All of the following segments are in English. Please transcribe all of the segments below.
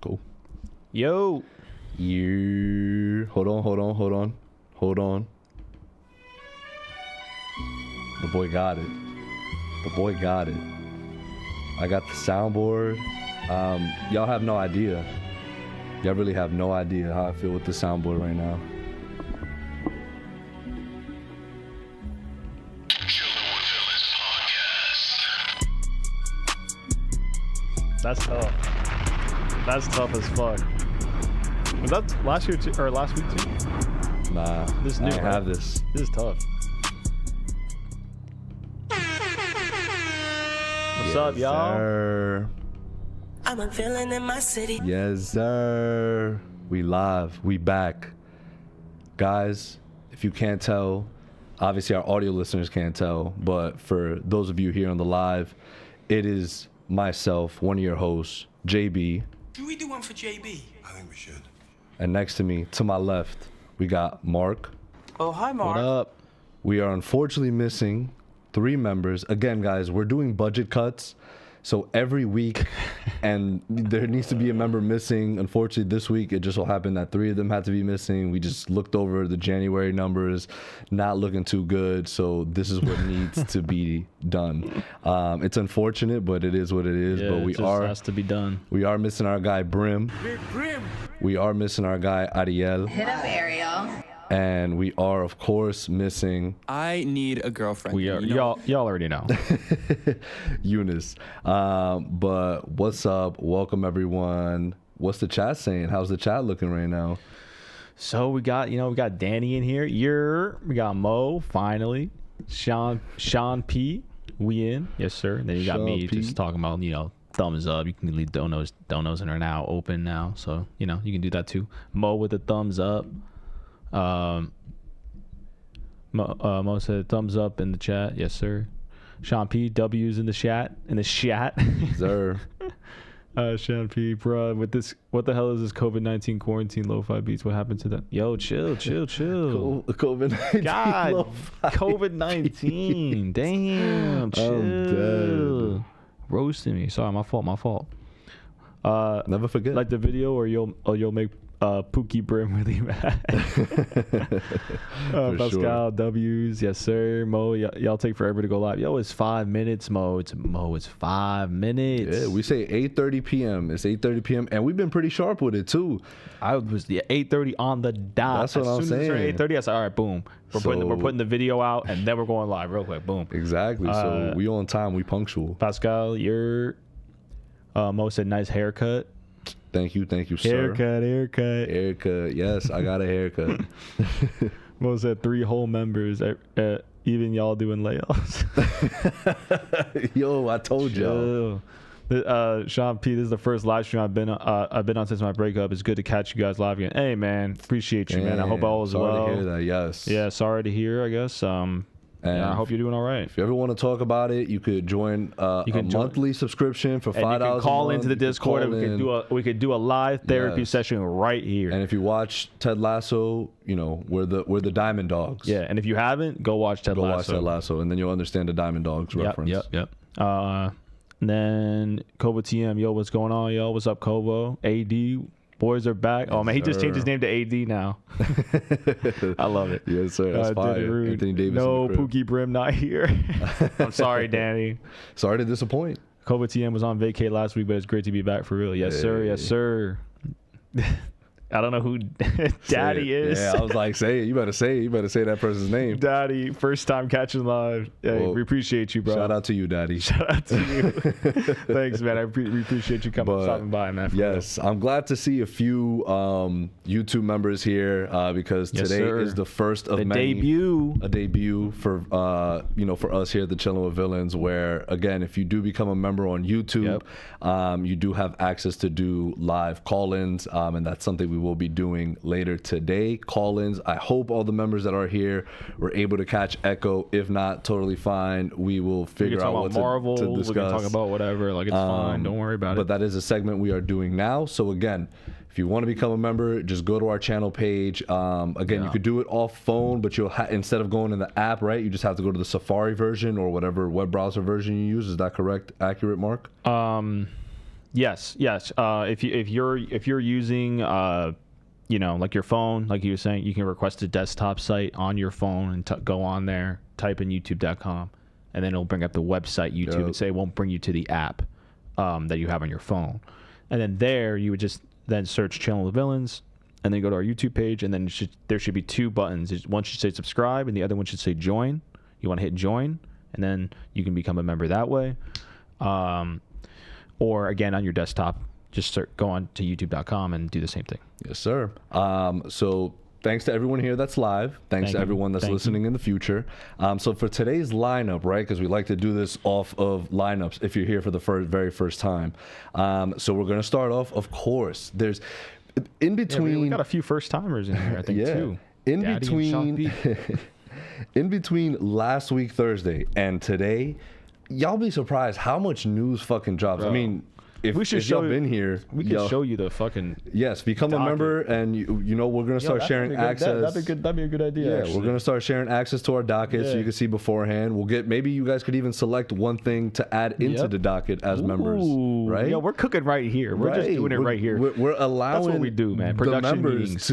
Cool. Yo. You. Hold on. The boy got it. I got the soundboard. Y'all have no idea. Y'all really have no idea how I feel with the soundboard right now. That's tough. That's tough as fuck. Was that last year too, or last week too? Nah, This is new, I right? have this. This is tough. What's up, y'all? Sir. I'm a villain in my city. Yes, sir. We live. We back. Guys, if you can't tell, obviously our audio listeners can't tell, but for those of you here on the live, it is myself, one of your hosts, JB. Should we do one for JB? I think we should. And next to me, to my left, we got Mark. Oh, hi, Mark. What up? We are unfortunately missing 3 members. Again, guys, we're doing budget cuts. So every week, and there needs to be a member missing. Unfortunately, this week, it just so happened that 3 of them had to be missing. We just looked over the January numbers, not looking too good. So this is what needs to be done. It's unfortunate, but it is what it is. Yeah, but it just has to be done. We are missing our guy, Brim. We are missing our guy, Ariel. Hit up Ariel. And we are, of course, missing I need a girlfriend. We are, You know, y'all already know. Eunice. But what's up? Welcome, everyone. What's the chat saying? How's the chat looking right now? So we got Danny in here. We got Mo finally. Sean P. We in. Yes, sir. And then you got Sean me P. just talking about, thumbs up. You can leave donos in are now open now. So, you can do that too. Mo with a thumbs up. Mo said thumbs up in the chat. Yes, sir. Sean P. W's in the chat. Sir. Sean P. Bro, with this, what the hell is this COVID-19 quarantine lo-fi beats? What happened to that? Yo, chill. COVID-19. God, COVID-19. Damn, chill. I'm dead. Roasting me. Sorry, my fault. Never forget. Like the video, or you'll make Pookie Brim really mad. Pascal sure. W's, yes sir. Mo, y'all take forever to go live. Yo, it's 5 minutes, Mo. It's 5 minutes. Yeah, we say 8:30 p.m. It's 8:30 p.m. and we've been pretty sharp with it too. I was 8:30 on the dot. That's what I'm saying. 8:30, I said, all right, boom. We're putting the video out, and then we're going live real quick. Boom. Exactly. So we on time. We punctual. Pascal, Mo said nice haircut. Thank you, sir. Haircut. Yes, I got a haircut. Mo said 3 whole members. Even y'all doing layoffs. Yo, I told y'all. Sean P, this is the first live stream I've been on since my breakup. It's good to catch you guys live again. Hey man, appreciate you, man. I hope all is well. Sorry to hear that. Yes. Yeah, sorry to hear. I guess. Yeah, I hope you're doing all right. If you ever want to talk about it, you could join a monthly subscription for $5. You can call into the Discord, and we could do a live therapy session right here. And if you watch Ted Lasso, we're the Diamond Dogs. Yeah, and if you haven't, go watch Ted Lasso, and then you'll understand the Diamond Dogs reference. Yep. And then Kovo TM, yo, what's going on, yo? What's up, Kovo? AD. Boys are back. Oh, man, he just changed his name to AD now. I love it. Yes, sir. That's fire. Anthony Davis. No, Pookie Brim not here. I'm sorry, Danny. Sorry to disappoint. Kovo TM was on vacay last week, but it's great to be back for real. Yes, sir. Yes, sir. I don't know who Daddy is. Yeah, I was like, say it. You better say it. You better say that person's name. Daddy, first time catching live. Hey, we appreciate you, bro. Shout out to you, Daddy. Shout out to you. Thanks, man. We appreciate you stopping by, man. Yes, I'm glad to see a few YouTube members here because today is the first of many. A debut for for us here at the Chillin' with Villains. Where again, if you do become a member on YouTube, you do have access to do live call-ins, and that's something we will be doing later today. Call-ins. I hope all the members that are here were able to catch Echo. If not, totally fine. We will figure out what Marvel, to discuss. We can talk about whatever. Like, it's fine. Don't worry about it. But that is a segment we are doing now. So again, if you want to become a member, just go to our channel page. Again, you could do it off phone, but you'll instead of going in the app, right? You just have to go to the Safari version or whatever web browser version you use. Is that correct? Accurate, Mark? Yes. If you're using like your phone, like you were saying, you can request a desktop site on your phone and go on there, type in youtube.com, and then it'll bring up the website YouTube and say it won't bring you to the app that you have on your phone. And then there you would just then search Channel of Villains, and then go to our YouTube page, and then there should be 2 buttons. One should say subscribe, and the other one should say join. You want to hit join, and then you can become a member that way. Or again, on your desktop, just go on to youtube.com and do the same thing. Yes, sir. So thanks to everyone here that's live. Thanks to everyone that's listening in the future. So for today's lineup, right, because we like to do this off of lineups if you're here for the very first time. So we're going to start off, of course, there's in between. We got a few first timers in here, I think, too. In between last week, Thursday, and today, y'all be surprised how much news fucking drops. Bro. I mean, if y'all been here, we can show you the fucking become a member, and we're gonna start sharing access. That'd be a good idea. Yeah, we're gonna start sharing access to our docket so you can see beforehand. Maybe you guys could even select one thing to add into the docket as members, right? Yeah, we're cooking right here. We're just doing it right here. We're allowing that's what we do, man. Production the members meetings.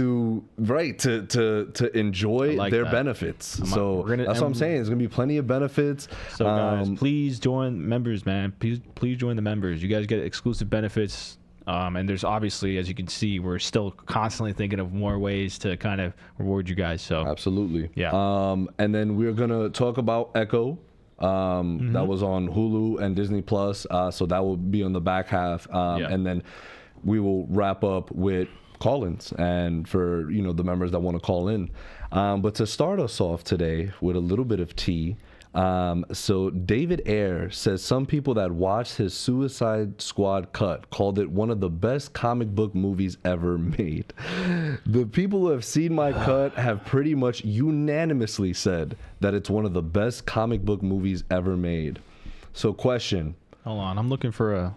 to enjoy their benefits. So that's what I'm saying. There's gonna be plenty of benefits. So guys, please join members, man. Please join the members. You guys get exclusive benefits, and there's obviously, as you can see, we're still constantly thinking of more ways to kind of reward you guys. So absolutely, yeah. And then we're gonna talk about Echo. That was on Hulu and Disney Plus, so that will be on the back half, and then we will wrap up with call-ins and for the members that want to call in. But to start us off today with a little bit of tea. So David Ayer says some people that watched his Suicide Squad cut called it one of the best comic book movies ever made. The people who have seen my cut have pretty much unanimously said that it's one of the best comic book movies ever made. So question. Hold on, I'm looking for a...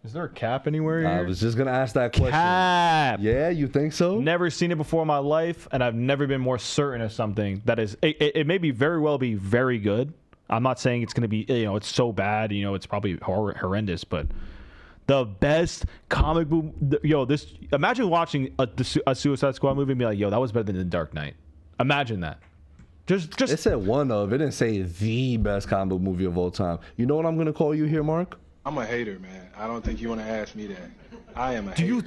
Is there a cap anywhere here? I was just going to ask that question. Cap! Yeah, you think so? Never seen it before in my life, and I've never been more certain of something that is... It may be very well be very good. I'm not saying it's going to be, it's so bad, it's probably horrendous, but the best comic book... Imagine watching a Suicide Squad movie and be like, that was better than The Dark Knight. Imagine that. Just It said one of. It didn't say the best comic book movie of all time. You know what I'm going to call you here, Mark? I'm a hater, man. I don't think you want to ask me that. I am a hater. Do you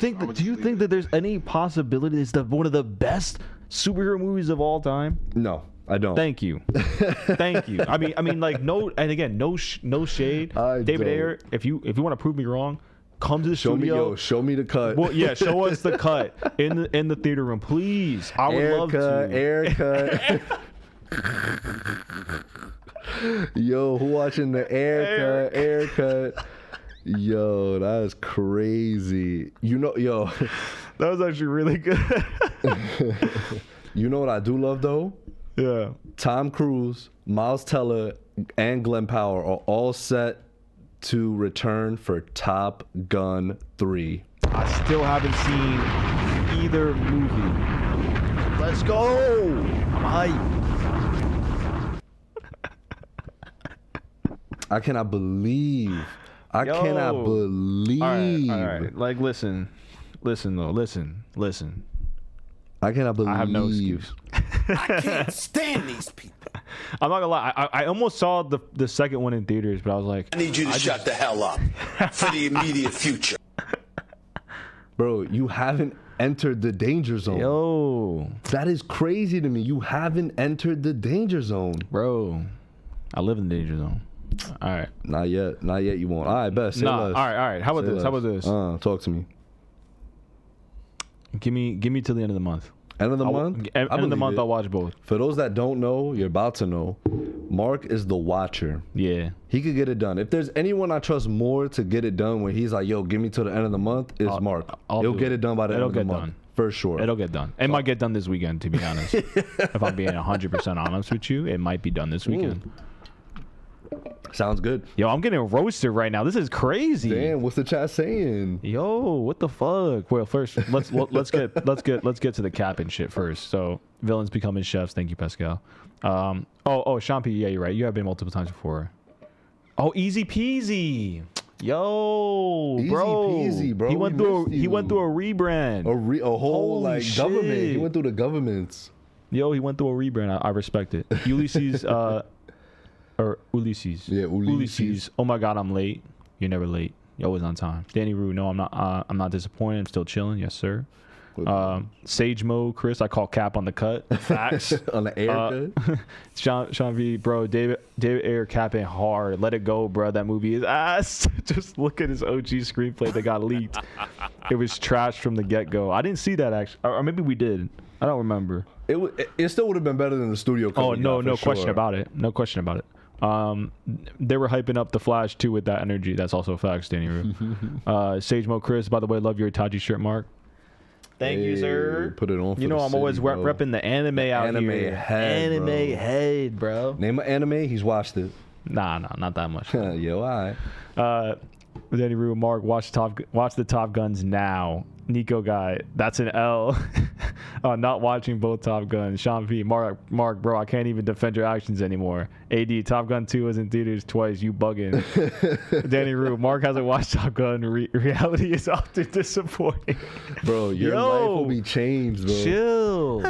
think that there's any possibility it's one of the best superhero movies of all time? No, I don't. Thank you. Thank you. I mean, like, no, and again, no shade. David Ayer, if you want to prove me wrong, come to the studio. Show me the cut. Well, yeah, show us the cut in the theater room, please. I would love to. Air cut. Yo, who watching the air cut? Yo, that is crazy. Yo. That was actually really good. You know what I do love, though? Yeah. Tom Cruise, Miles Teller, and Glenn Powell are all set to return for Top Gun 3. I still haven't seen either movie. Let's go. I'm hyped. I cannot believe. I cannot believe. All right. Like, listen, though. Listen. I cannot believe. I have no excuse. I can't stand these people. I'm not gonna lie. I almost saw the second one in theaters, but I was like, I need you to shut the hell up for the immediate future. Bro, you haven't entered the danger zone. yo, That is crazy to me. You haven't entered the danger zone. bro, I live in the danger zone. All right. Not yet. Not yet. You won't. All right, best. All right. How about this? Talk to me. Give me till the end of the month. End of the month? End of the month, it. I'll watch both. For those that don't know, you're about to know. Mark is the watcher. Yeah. He could get it done. If there's anyone I trust more to get it done when he's like, yo, give me till the end of the month, is Mark. He'll get it done by the end of the month. For sure. It'll get done. It might get done this weekend, to be honest. If I'm being 100% honest with you, it might be done this weekend. Sounds good. Yo, I'm getting roasted right now. This is crazy. Damn, what's the chat saying? Yo, what the fuck? Well, first let's get to the cap and shit first. So villains becoming chefs. Thank you, Pascal. Sean P. Yeah, you're right. You have been multiple times before. Oh, easy peasy. Yo, Easy bro. peasy, bro. He went through a rebrand. A whole Holy like government. shit. He went through the governments. Yo, he went through a rebrand. I respect it. Ulysses. Or Ulysses. Yeah, Ulysses. Oh my God, I'm late. You're never late. You're always on time. Danny Rue. No, I'm not. I'm not disappointed. I'm still chilling. Yes, sir. Sage Mode, Chris. I call Cap on the cut. Facts. On the air cut. Sean V. Bro, David Ayer capping hard. Let it go, bro. That movie is ass. Just look at his OG screenplay that got leaked. It was trash from the get go. I didn't see that actually, or maybe we did. I don't remember. It still would have been better than the studio. Oh no question about it. No question about it. They were hyping up the Flash too with that energy. That's also facts, Danny Rue. Sage Mo Chris, by the way, love your Itachi shirt, Mark. Thank you, sir. Put it on. For you know the I'm city, always repping the anime out anime here. Head, Head, bro. Name an anime. He's watched it. Nah, not that much. Yo, all right. Danny Rue, Mark, watch the Top Guns now. Nico guy, that's an L. Not watching both Top Guns. Sean P. Mark, bro, I can't even defend your actions anymore. AD, Top Gun 2 was in theaters twice. You bugging. Danny Rue, Mark hasn't watched Top Gun. Reality is often disappointing. Bro, your life will be changed, bro. Chill.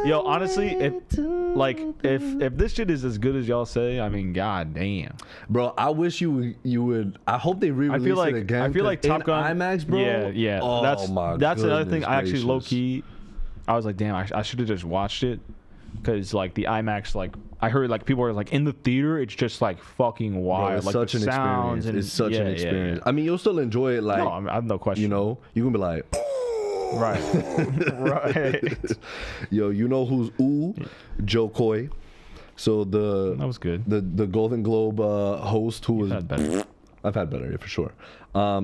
Yo, honestly, if this shit is as good as y'all say, I mean, god damn. Bro, I wish you would. I hope they re-release it again. I feel like Top Gun IMAX, bro. Yeah. Oh, that's another thing. I actually gracious. low key. I was like, damn, I should have just watched it, because like the IMAX, like I heard like people are like in the theater, it's just like fucking wild. Bro, it's like such the an sounds experience. It's such yeah, an experience. Yeah. I mean, you'll still enjoy it. Like, No, I have no question. You know, you can be like, right, right. yo, you know who's ooh? Joe Coy. So That was good. The Golden Globe host who was Had better. I've had better, yeah, for sure.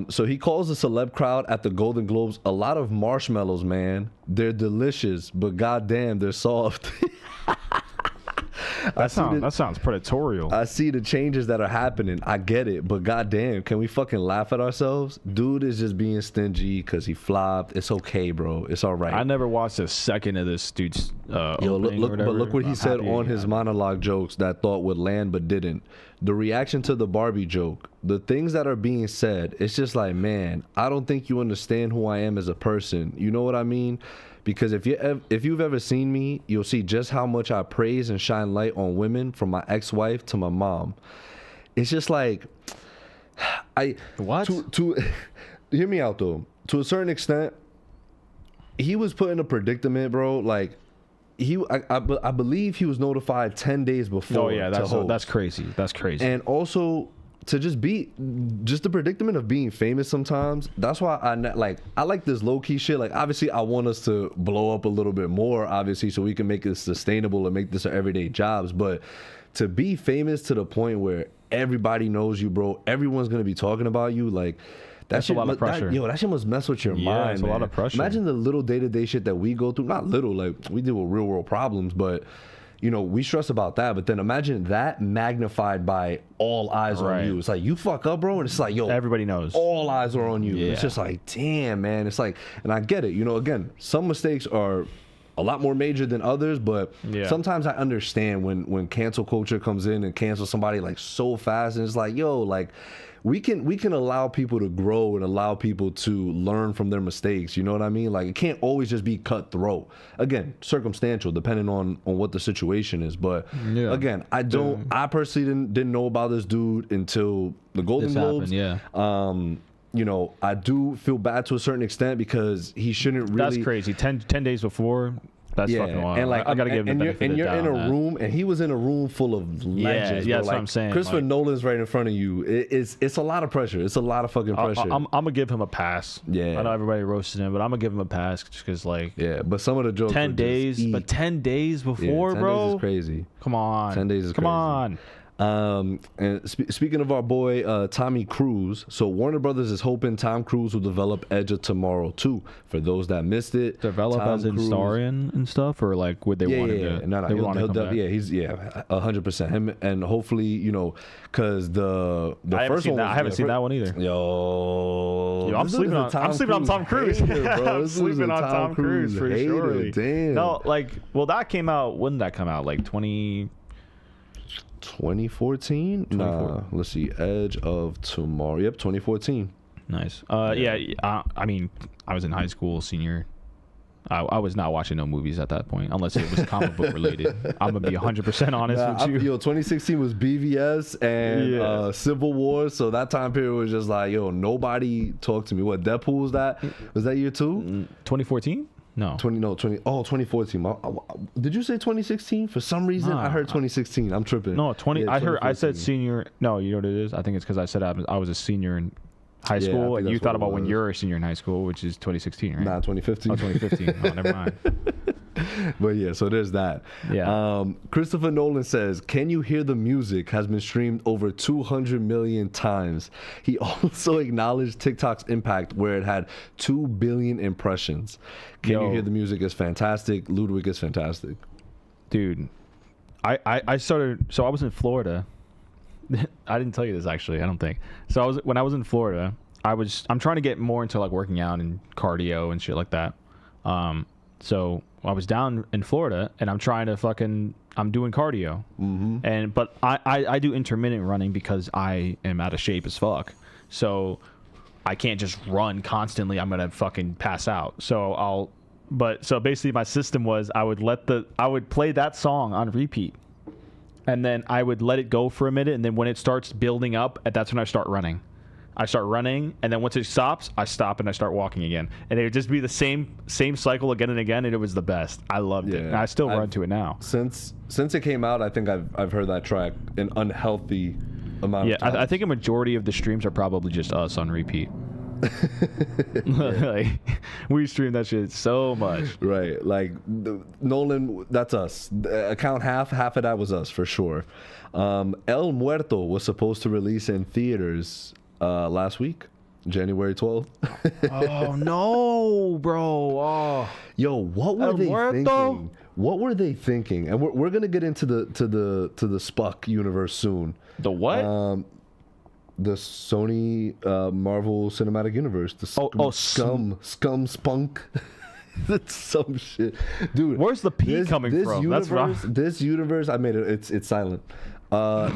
So he calls the celeb crowd at the Golden Globes a lot of marshmallows, man. They're delicious, but goddamn, they're soft. That sounds predatorial. I see the changes that are happening. I get it, but goddamn, can we fucking laugh at ourselves? Dude is just being stingy because he flopped. It's okay, bro. It's all right. I never watched a second of this dude's Yo, opening look, or but whatever. look what he I'm said happy on he his got it. monologue jokes that thought would land but didn't. The reaction to the Barbie joke, the things that are being said, it's just like, man, I don't think you understand who I am as a person. You know what I mean? Because if you've ever seen me, you'll see just how much I praise and shine light on women, from my ex-wife to my mom. It's just like, What? To hear me out though. To a certain extent, he was put in a predicament, bro. Like I believe he was notified 10 days before. Oh yeah, to host. that's crazy. That's crazy. And also to just the predicament of being famous sometimes. That's why I like this low key shit. Like obviously I want us to blow up a little bit more, obviously, so we can make it sustainable and make this our everyday jobs. But to be famous to the point where everybody knows you, bro, everyone's gonna be talking about you, like That's a lot of pressure. That shit must mess with your mind. It's a lot of pressure. Imagine the little day-to-day shit that we go through. Not little, like we deal with real world problems, but you know, we stress about that. But then imagine that magnified by all eyes Right. on you. It's like you fuck up, bro, and it's like, yo, Everybody knows. all eyes are on you. Yeah. It's just like, damn, man. It's like, and I get it. You know, again, some mistakes are a lot more major than others, but Yeah. sometimes I understand when cancel culture comes in and cancels somebody like so fast, and it's like, yo, like we can allow people to grow and allow people to learn from their mistakes. You know what I mean? Like it can't always just be cutthroat. Again, circumstantial, depending on what the situation is. But Yeah. again, I personally didn't know about this dude until the Golden This Globes. happened, yeah. You know, I do feel bad to a certain extent because he shouldn't really. That's crazy. 10 days before. That's fucking wild. and like I gotta give him the benefit and of the you're doubt in a on that. room, and he was in a room full of legends. yeah, bro. that's what Like, I'm saying, Christopher like- Nolan's right in front of you. It's a lot of pressure. It's a lot of fucking pressure. I'm gonna give him a pass. Yeah. I know everybody roasted him, but I'm gonna give him a pass just because like yeah, but some of the jokes. 10 were just days, eat. but 10 days Yeah, before, 10 bro. days is crazy. Come on. 10 days is Come crazy. on. And speaking of our boy Tommy Cruise, so Warner Brothers is hoping Tom Cruise will develop Edge of Tomorrow 2. For those that missed it, Develop Tom as in Cruise- starring and stuff, or like would they want him to? No, they want him to come back? yeah, he's 100%. Him, and hopefully, you know, because the I haven't first seen one that. was- I haven't seen that one either. Yo, I'm this sleeping dude is on. a I'm sleeping on Tom Cruise. hater, bro. I'm This dude is sleeping a on Tom Cruise for hater. sure. Damn. No, like, well, that came out. When did that come out? Like 2014? Nah, let's see. Edge of Tomorrow. Yep, 2014. Nice. Yeah. I mean, I was in high school, senior. I was not watching no movies at that point, unless it was comic book related. I'm gonna be 100% honest with you. 2016 was BVS and Yeah. Civil War, so that time period was just like, yo, nobody talked to me. What, Deadpool was that? Was that year 2? 2014? No. 2014. Did you say 2016? For some reason, I heard 2016. I'm tripping. No, 20. Yeah, I said 2014. senior. No, you know what it is? I think it's because I said I was a senior in high Yeah, I school, think and you that's thought what it about when was. you're a senior in high school, which is 2016, right? Nah, 2015. Oh, 2015. Oh, never mind. But yeah, so there's that. Yeah. Christopher Nolan says, "Can You Hear the Music" has been streamed over 200 million times. He also acknowledged TikTok's impact, where it had 2 billion impressions. "Can You Yo. Hear the Music" is fantastic. Ludwig is fantastic. Dude, I started. So I was in Florida. I didn't tell you this actually. I don't think. So when I was in Florida, I'm trying to get more into like working out and cardio and shit like that. So I was down in Florida and I'm doing cardio. Mm-hmm. But I do intermittent running because I am out of shape as fuck. So I can't just run constantly. I'm gonna fucking pass out. So basically my system was I would play that song on repeat. And then I would let it go for a minute, and then when it starts building up, that's when I start running. I start running, and then once it stops, I stop and I start walking again. And it would just be the same cycle again and again, and it was the best. I loved it. And I still run to it now. Since it came out, I think I've heard that track an unhealthy amount Yeah, of times. I think a majority of the streams are probably just us on repeat. Like, we stream that shit so much. Right. Like Nolan, that's us. Account half of that was us for sure. El Muerto was supposed to release in theaters last week, January 12th. Oh no, bro. Oh. Yo, what were El they Muerto? thinking? What were they thinking? And we're gonna get into the Spuck universe soon. The what? The Sony Marvel Cinematic Universe. The scum spunk. That's some shit, dude. Where's the P coming from? Universe, That's wrong. This universe, I made it. It's silent.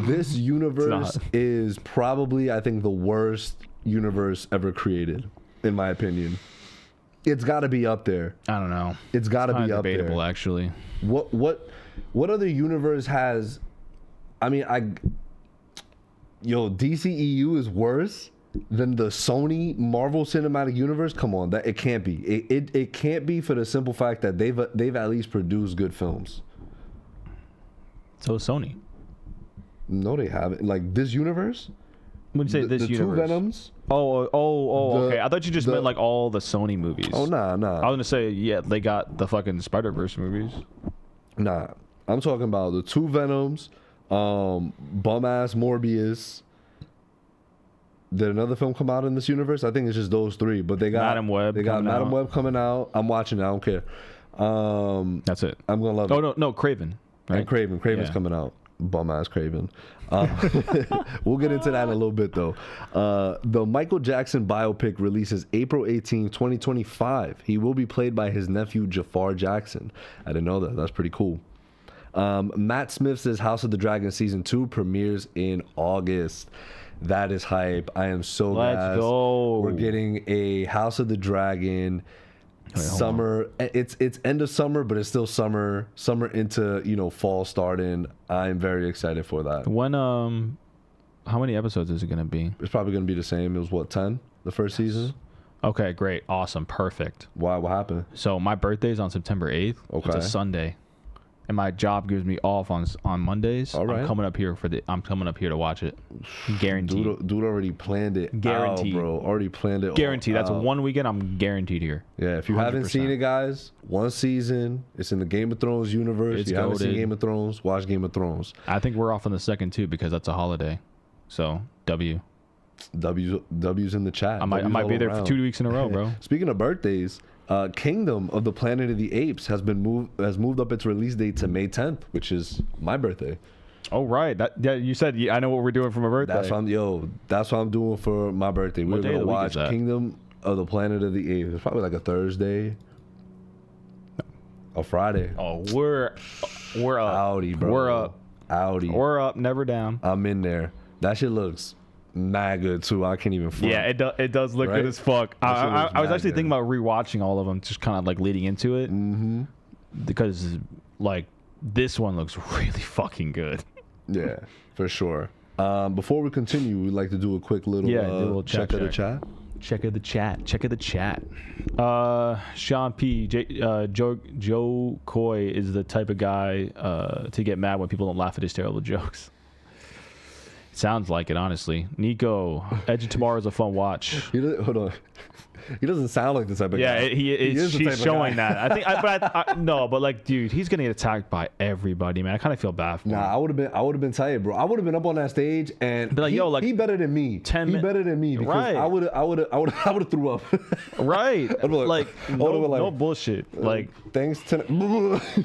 This universe is probably, I think, the worst universe ever created, in my opinion. It's got to be up there. I don't know. It's got to be up debatable, there. actually. What other universe has? I mean, DCEU is worse than the Sony Marvel Cinematic Universe. Come on, that it can't be. It can't be, for the simple fact that they've at least produced good films. So is Sony. No, they haven't. Like this universe. When you say this the universe, two Venoms. Okay. I thought you just meant like all the Sony movies. Oh nah. I was gonna say, yeah, they got the fucking Spider-Verse movies. Nah, I'm talking about the two Venoms, bum ass Morbius. Did another film come out in this universe? I think it's just those three. But they got Madam Web. They got Madam out. Web coming out. I'm watching it. I don't care. That's it. I'm gonna love it. Oh no, Craven. Right? And Craven's coming out. Bum ass Craven. We'll get into that in a little bit though. The Michael Jackson biopic releases April 18, 2025. He will be played by his nephew Jafar Jackson. I didn't know that. That's pretty cool. Matt Smith's House of the Dragon season 2 premieres in August. That is hype. I am so Let's gassed. go. We're getting a House of the Dragon. Summer. It's end of summer, but it's still summer into fall starting. I'm very excited for that. When how many episodes is it gonna be? It's probably gonna be the same. It was what, 10 the first season? Okay, great, awesome, perfect. Why? What happened? So my birthday's on September 8th. Okay. It's a Sunday, and my job gives me off on Mondays. All right. I'm coming up here to watch it. Guaranteed. Dude already planned it. Guaranteed. Out, bro. Already planned it. Guaranteed. That's out. one weekend. I'm guaranteed here. Yeah, if you haven't 100%. seen it, guys, one season. It's in the Game of Thrones universe. It's If you haven't seen goated. Game of Thrones, watch Game of Thrones. I think we're off on the second too because that's a holiday. So W's in the chat. I might W's be all there for around. 2 weeks in a row, bro. Speaking of birthdays, Kingdom of the Planet of the Apes has moved up its release date to May 10th, which is my birthday. Oh right, you said I know what we're doing for my birthday. That's what I'm doing for my birthday. We're day gonna of the week watch is that? Kingdom of the Planet of the Apes. It's probably like a Thursday, a Friday. Oh, we're up. Howdy, bro. We're up. Howdy. We're up, never down. I'm in there. That shit looks mad good too. I can't even front. Yeah, it does look Right? good as fuck. That shit looks I was mad actually good. thinking about rewatching all of them, just kind of like leading into it, because like this one looks really fucking good. Yeah, for sure. Before we continue, we'd like to do a quick little, Yeah, do a little chat check of the check. chat. Check of the chat. Check of the chat. Sean P. Joe Coy is the type of guy to get mad when people don't laugh at his terrible jokes. Sounds like it, honestly. Nico, Edge of Tomorrow is a fun watch. Hold on. He doesn't sound like the type of Yeah, guy. he's the type of showing guy. that. I think, no, but like, dude, he's gonna get attacked by everybody, man. I kind of feel bad for him. Nah, I would have been tired, bro. I would have been up on that stage and Be like, he, yo, like, he better than me. 10 He min- better than me because Right. I would have threw up. Right? I'd be Like, I would've no, been no bullshit. Like, thanks to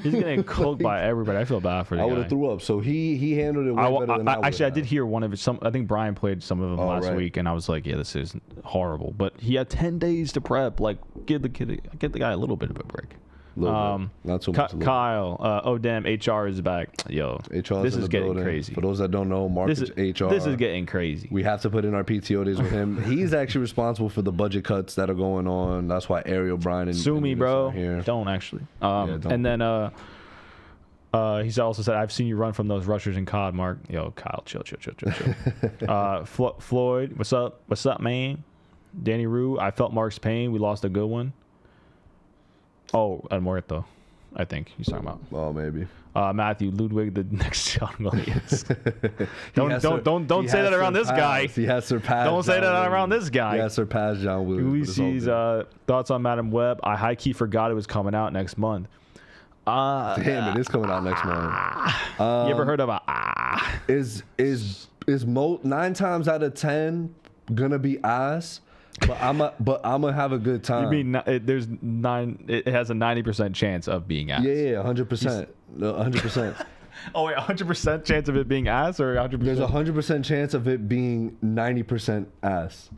he's getting cooked by everybody. I feel bad for the I guy. would have threw up. So he handled it way better than I would. Actually, I did hear one of it. I think Brian played some of them last right. week, and I was like, yeah, this is horrible. But he had 10 days to prep. Like, give the guy a little bit of a break. Not too much. Kyle, oh damn, HR is back. Yo, HR this in is the getting building. crazy. For those that don't know, Mark This is is HR. This is getting crazy. We have to put in our PTO days with him. He's actually responsible for the budget cuts that are going on. That's why Ariel, Brian, and Sue me, Eunice bro. are here. Don't actually. don't. And then he's also said, I've seen you run from those rushers in COD, Mark. Yo, Kyle, chill. Floyd, what's up? What's up, man? Danny Rue, I felt Mark's pain. We lost a good one. Oh, El Muerto. I think he's talking about. Oh, maybe. Matthew Ludwig, the next John Williams. don't He say that has around this guy. He has surpassed. Don't say John that Williams. around this guy. He has surpassed John Williams. Ulysses, thoughts on Madam Web? I high key forgot it was coming out next month. Damn, it is coming out next month. You ever heard of Is 9 times out of 10 gonna be ass? But I'm gonna have a good time. You mean there's 9? It has a 90% chance of being ass. Yeah, 100%. 100%. Oh wait, 100% chance of it being ass, or 100%? There's a 100% chance of it being 90% ass.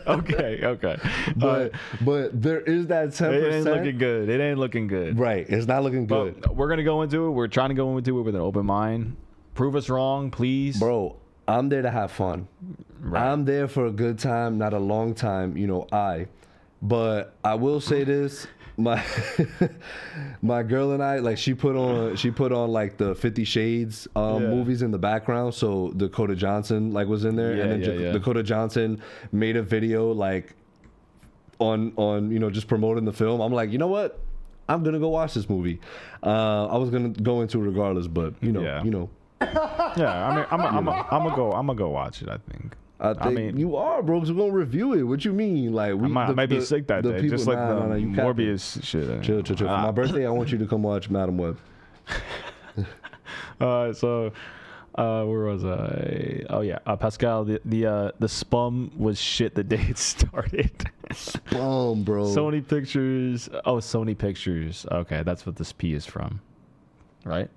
Okay. But there is that 10%. It ain't looking good. It ain't looking good. Right, it's not looking good. But we're gonna go into it. We're trying to go into it with an open mind. Prove us wrong, please. Bro, I'm there to have fun. Right. I'm there for a good time, not a long time, But I will say this, my girl and I, like, she put on like the 50 Shades movies in the background, so Dakota Johnson like was in there, and then Dakota Johnson made a video like on just promoting the film. I'm like, you know what? I'm gonna go watch this movie. I was gonna go into it regardless, but you know. Yeah, I mean, I'm gonna go watch it. I mean, you are, bro. Cause we're gonna review it. What you mean? Like, I might be sick that day, people, just like you Morbius shit. Chill. For my birthday, I want you to come watch Madam Web. So, where was I? Oh yeah, Pascal. The spum was shit the day it started. Spum, bro. Sony Pictures. Oh, Sony Pictures. Okay, that's what this P is from, right?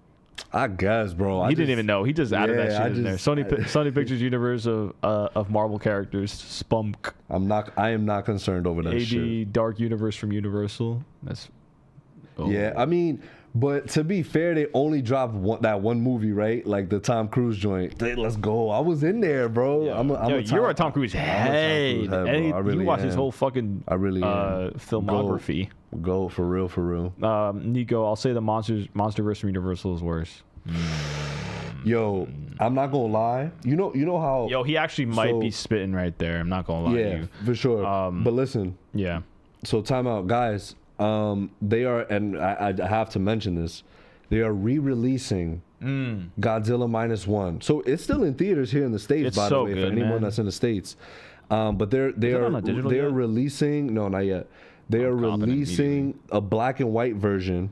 I guess, bro. He didn't even know. He just added that shit in there. Sony Pictures universe of Marvel characters. Spunk. I am not concerned over that shit. AD Dark Universe from Universal. That's. Oh. Yeah, I mean, but to be fair, they only dropped that one movie, right? Like the Tom Cruise joint. Let's go. I was in there, bro. Yeah. You're a Tom Cruise head. You watch his whole fucking filmography. Go for real. Nico, I'll say the MonsterVerse from Universal is worse. Yo, I'm not gonna lie. You know how. Yo, he actually might be spitting right there. I'm not gonna lie to you. For sure. But listen. Yeah. So time out, guys. They are, and I have to mention this. They are re-releasing Godzilla -1. So it's still in theaters here in the States, It's by so the way, good, for anyone man. that's in the States. But they on a digital are yet? releasing, no, not yet. They are confident releasing a black and white version,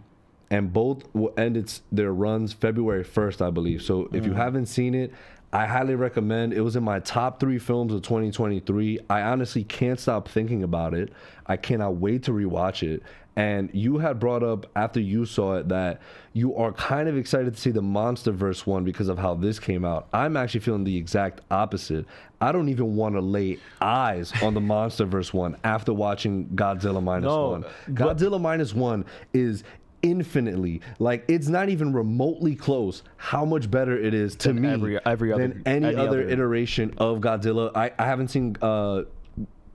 and both will end their runs February 1st, I believe. So if you haven't seen it, I highly recommend. It was in my top 3 films of 2023. I honestly can't stop thinking about it. I cannot wait to rewatch it. And you had brought up after you saw it that you are kind of excited to see the MonsterVerse one because of how this came out. I'm actually feeling the exact opposite. I don't even want to lay eyes on the MonsterVerse one after watching Godzilla -1. Godzilla -1 is infinitely, like, it's not even remotely close how much better it is to me than any other iteration of Godzilla. I haven't seen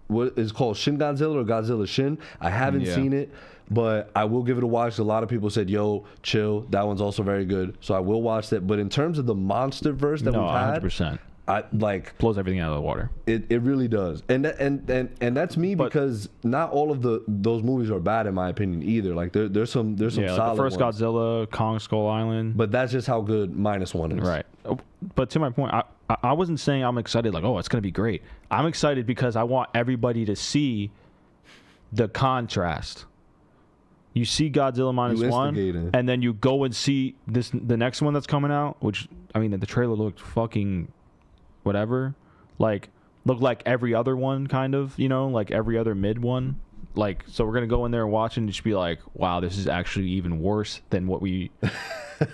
what is called Shin Godzilla or Godzilla Shin. I haven't seen it, but I will give it a watch. A lot of people said, yo, chill, that one's also very good, so I will watch that. But in terms of the MonsterVerse that we've had, 100%. I like blows everything out of the water. It really does, and that's me, because not all of those movies are bad in my opinion either. Like there's some solid like the first ones. Godzilla, Kong Skull Island, but that's just how good -1 is. Right. But to my point, I wasn't saying I'm excited like, oh, it's gonna be great. I'm excited because I want everybody to see the contrast. You see Godzilla -1, and then you go and see the next one that's coming out, which, I mean, the trailer looked fucking whatever, like looked like every other one, kind of, like every other mid one. Like, so we're gonna go in there and watch and just be like, wow, this is actually even worse than what we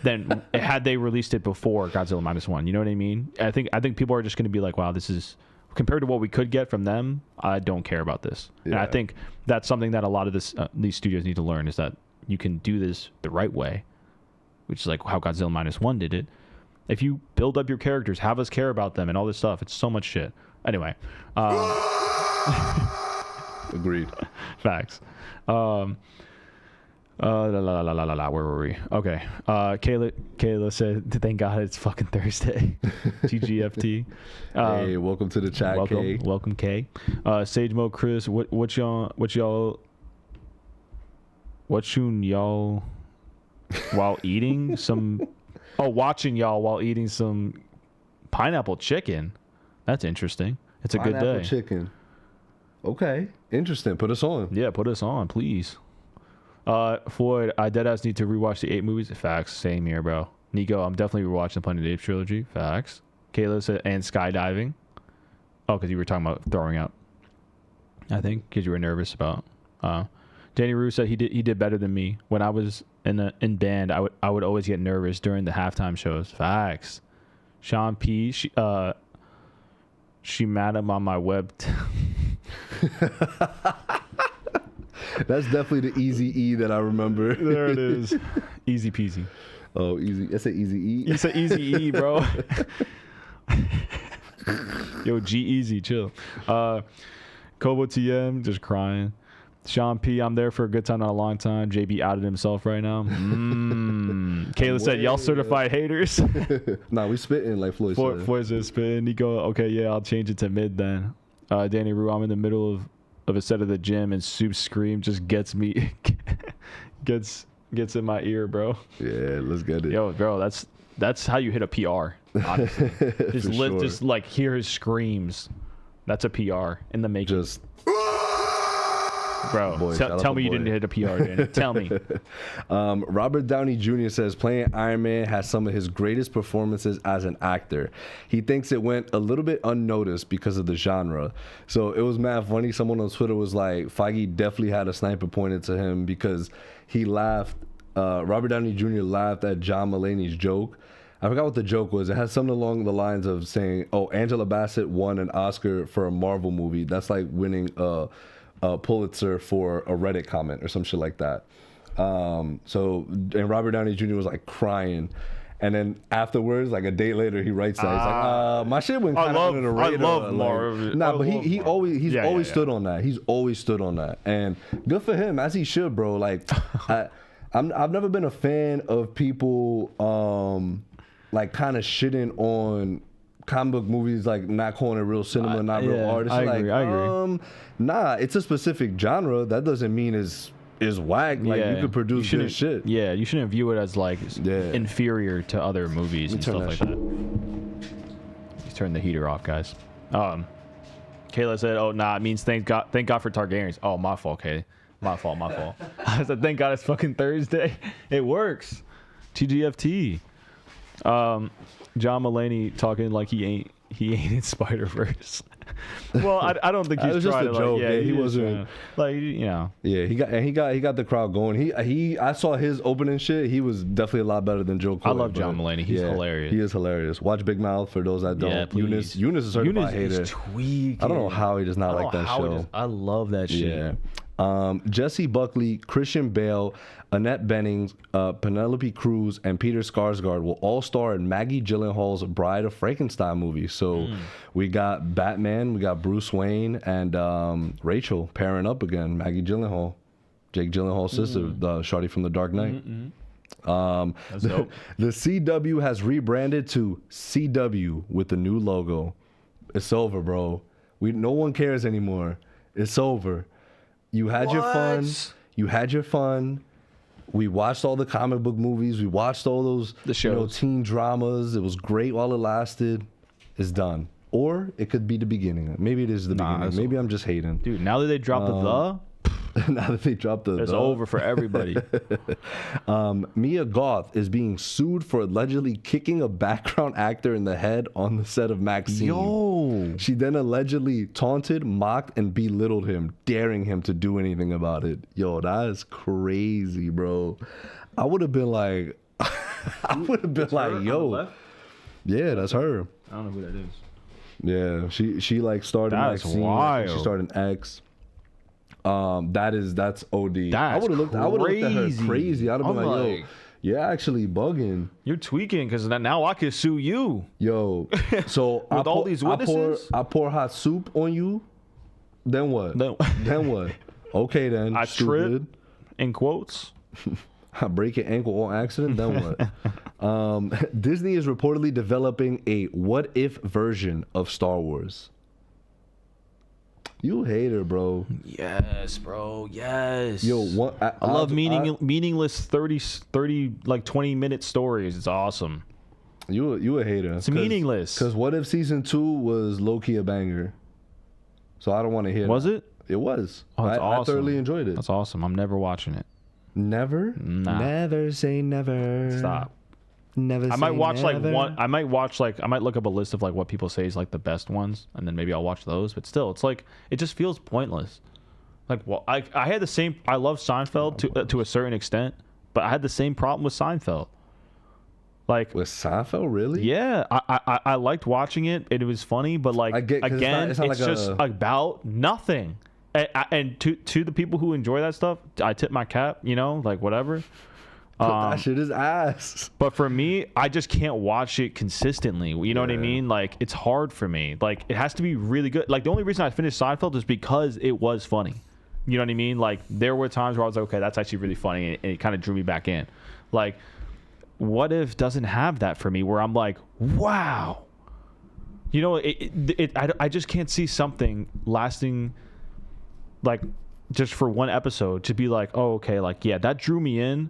than had they released it before Godzilla -1. You know what I mean? I think people are just gonna be like, wow, this is, compared to what we could get from them, I don't care about this. Yeah. And I think that's something that a lot of these studios need to learn, is that you can do this the right way, which is like how Godzilla -1 did it. If you build up your characters, have us care about them and all this stuff, it's so much shit. Anyway. Agreed. Facts. Where were we? Okay. Kayla said, thank God it's fucking Thursday. TGFT. Hey, welcome to the chat, Kay. Welcome, Kay. Sage Mo Chris, what y'all watching y'all while eating some. Oh, watching y'all while eating some pineapple chicken. That's interesting. It's a good day. Pineapple chicken. Okay, interesting. Put us on. Yeah, put us on, please. Floyd, I deadass need to rewatch the 8 movies. Facts. Same here, bro. Nico, I'm definitely rewatching the Planet of the Apes trilogy. Facts. Kayla said, and skydiving. Oh, because you were talking about throwing up. I think because you were nervous about. Danny Rue said he did better than me when I was in band. I would always get nervous during the halftime shows. Facts. Sean P. She mad him on my web. That's definitely the Easy E that I remember. There it is. Easy peasy. Oh, easy. That's an Easy E. It's an Easy E, bro. Yo, G Easy, chill. Kobo TM, just crying. Sean P, I'm there for a good time, not a long time. JB outed himself right now. Kayla said, y'all certified haters. Nah, we spitting like Floyd said. Floyd said spitting. Nico, okay, yeah, I'll change it to mid then. Danny Rue, I'm in the middle of a set of the gym and Soup's scream just gets me, gets in my ear, bro. Yeah, let's get it. Yo, bro, that's how you hit a PR, honestly. Just like hear his screams. That's a PR in the making. Just bro, boy, tell me you didn't hit a PR, Danny. Tell me. Robert Downey Jr. says playing Iron Man has some of his greatest performances as an actor. He thinks it went a little bit unnoticed because of the genre. So it was mad funny. Someone on Twitter was like, Feige definitely had a sniper pointed to him because he laughed. Robert Downey Jr. laughed at John Mulaney's joke. I forgot what the joke was. It had something along the lines of saying, "Oh, Angela Bassett won an Oscar for a Marvel movie. That's like winning a Pulitzer for a Reddit comment or some shit like that." And Robert Downey Jr. was like crying. And then afterwards, like a day later, he writes that. He's like, my shit went kind of under the radar. I love Marvel. Nah, but he's always stood on that. He's always stood on that. And good for him, as he should, bro. Like, I've never been a fan of people like kind of shitting on comic book movies, like not calling it real cinema, not real artists. I agree. Nah, it's a specific genre. That doesn't mean is whack. Like you could produce good shit. Yeah, you shouldn't view it as like inferior to other movies and stuff like that. Let's turn the heater off, guys. Kayla said, "Oh nah, it means thank God for Targaryens." Oh, my fault, Kay. My fault. I said, "Thank God it's fucking Thursday." It works. TGFT. John Mulaney talking like he ain't in Spider-Verse. Well, I don't think he's was just trying a to joke. like, He wasn't like, you know. Yeah, he got the crowd going. I saw his opening shit. He was definitely a lot better than Joe Coy. I love John Mulaney. He's hilarious. He is hilarious. Watch Big Mouth for those that don't. Yeah, please. Eunice is a certified hater. Is tweaking. I don't know how he does not like that show. I love that shit. Yeah. Jesse Buckley, Christian Bale, Annette Bening, Penelope Cruz, and Peter Skarsgård will all star in Maggie Gyllenhaal's Bride of Frankenstein movie. So we got Batman, we got Bruce Wayne, and Rachel pairing up again. Maggie Gyllenhaal, Jake Gyllenhaal's sister, the shawty from The Dark Knight. That's dope. The CW has rebranded to CW with the new logo. It's over, bro. No one cares anymore. It's over. You had your fun. You had your fun. We watched all the comic book movies. We watched all those teen dramas. It was great while it lasted. It's done. Or it could be the beginning. Maybe it is the beginning. Maybe I'm just hating. Dude, now that they dropped now that they dropped it's over for everybody. Mia Goth is being sued for allegedly kicking a background actor in the head on the set of Maxine. Yo. She then allegedly taunted, mocked, and belittled him, daring him to do anything about it. Yo, that is crazy, bro. I would have been like, yo. Yeah, that's her. I don't know who that is. Yeah, she like started Maxine. Wild. She started X. That's OD. I would have looked at her crazy. I'd have been like, yo, you're actually bugging. You're tweaking because now I could sue you. Yo, so with all these witnesses, I pour hot soup on you. Then what? Then what? Okay, then. I trip. In quotes. I break your ankle on accident. Then what? Disney is reportedly developing a what if version of Star Wars. You hater, bro. Yes, bro. Yes. Yo, I love meaningless 30 like 20-minute stories. It's awesome. You a hater. It's meaningless. Because what if season 2 was low-key a banger? So I don't want to hear Was that. it? It was. Oh, it's awesome. I thoroughly enjoyed it. That's awesome. I'm never watching it. Never? Nah. Never say never. Stop. Never I might watch never. like one. I might look up a list of like what people say is like the best ones, and then maybe I'll watch those. But still, it's like it just feels pointless. Like, well, I had the same. I love Seinfeld to a certain extent, but I had the same problem with Seinfeld. Like With Seinfeld, really? yeah, I liked watching it. It was funny, but like I get, 'cause again, it's not like just about nothing. And to the people who enjoy that stuff, I tip my cap. You know, like whatever. That shit is ass. But for me, I just can't watch it consistently. You know what I mean? Like, it's hard for me. Like, it has to be really good. Like, the only reason I finished Seinfeld is because it was funny. You know what I mean? Like, there were times where I was like, okay, that's actually really funny, and it kind of drew me back in. Like, What If doesn't have that for me, where I'm like, wow. You know, I just can't see something lasting, like, just for one episode to be like, oh, okay, like, yeah, that drew me in.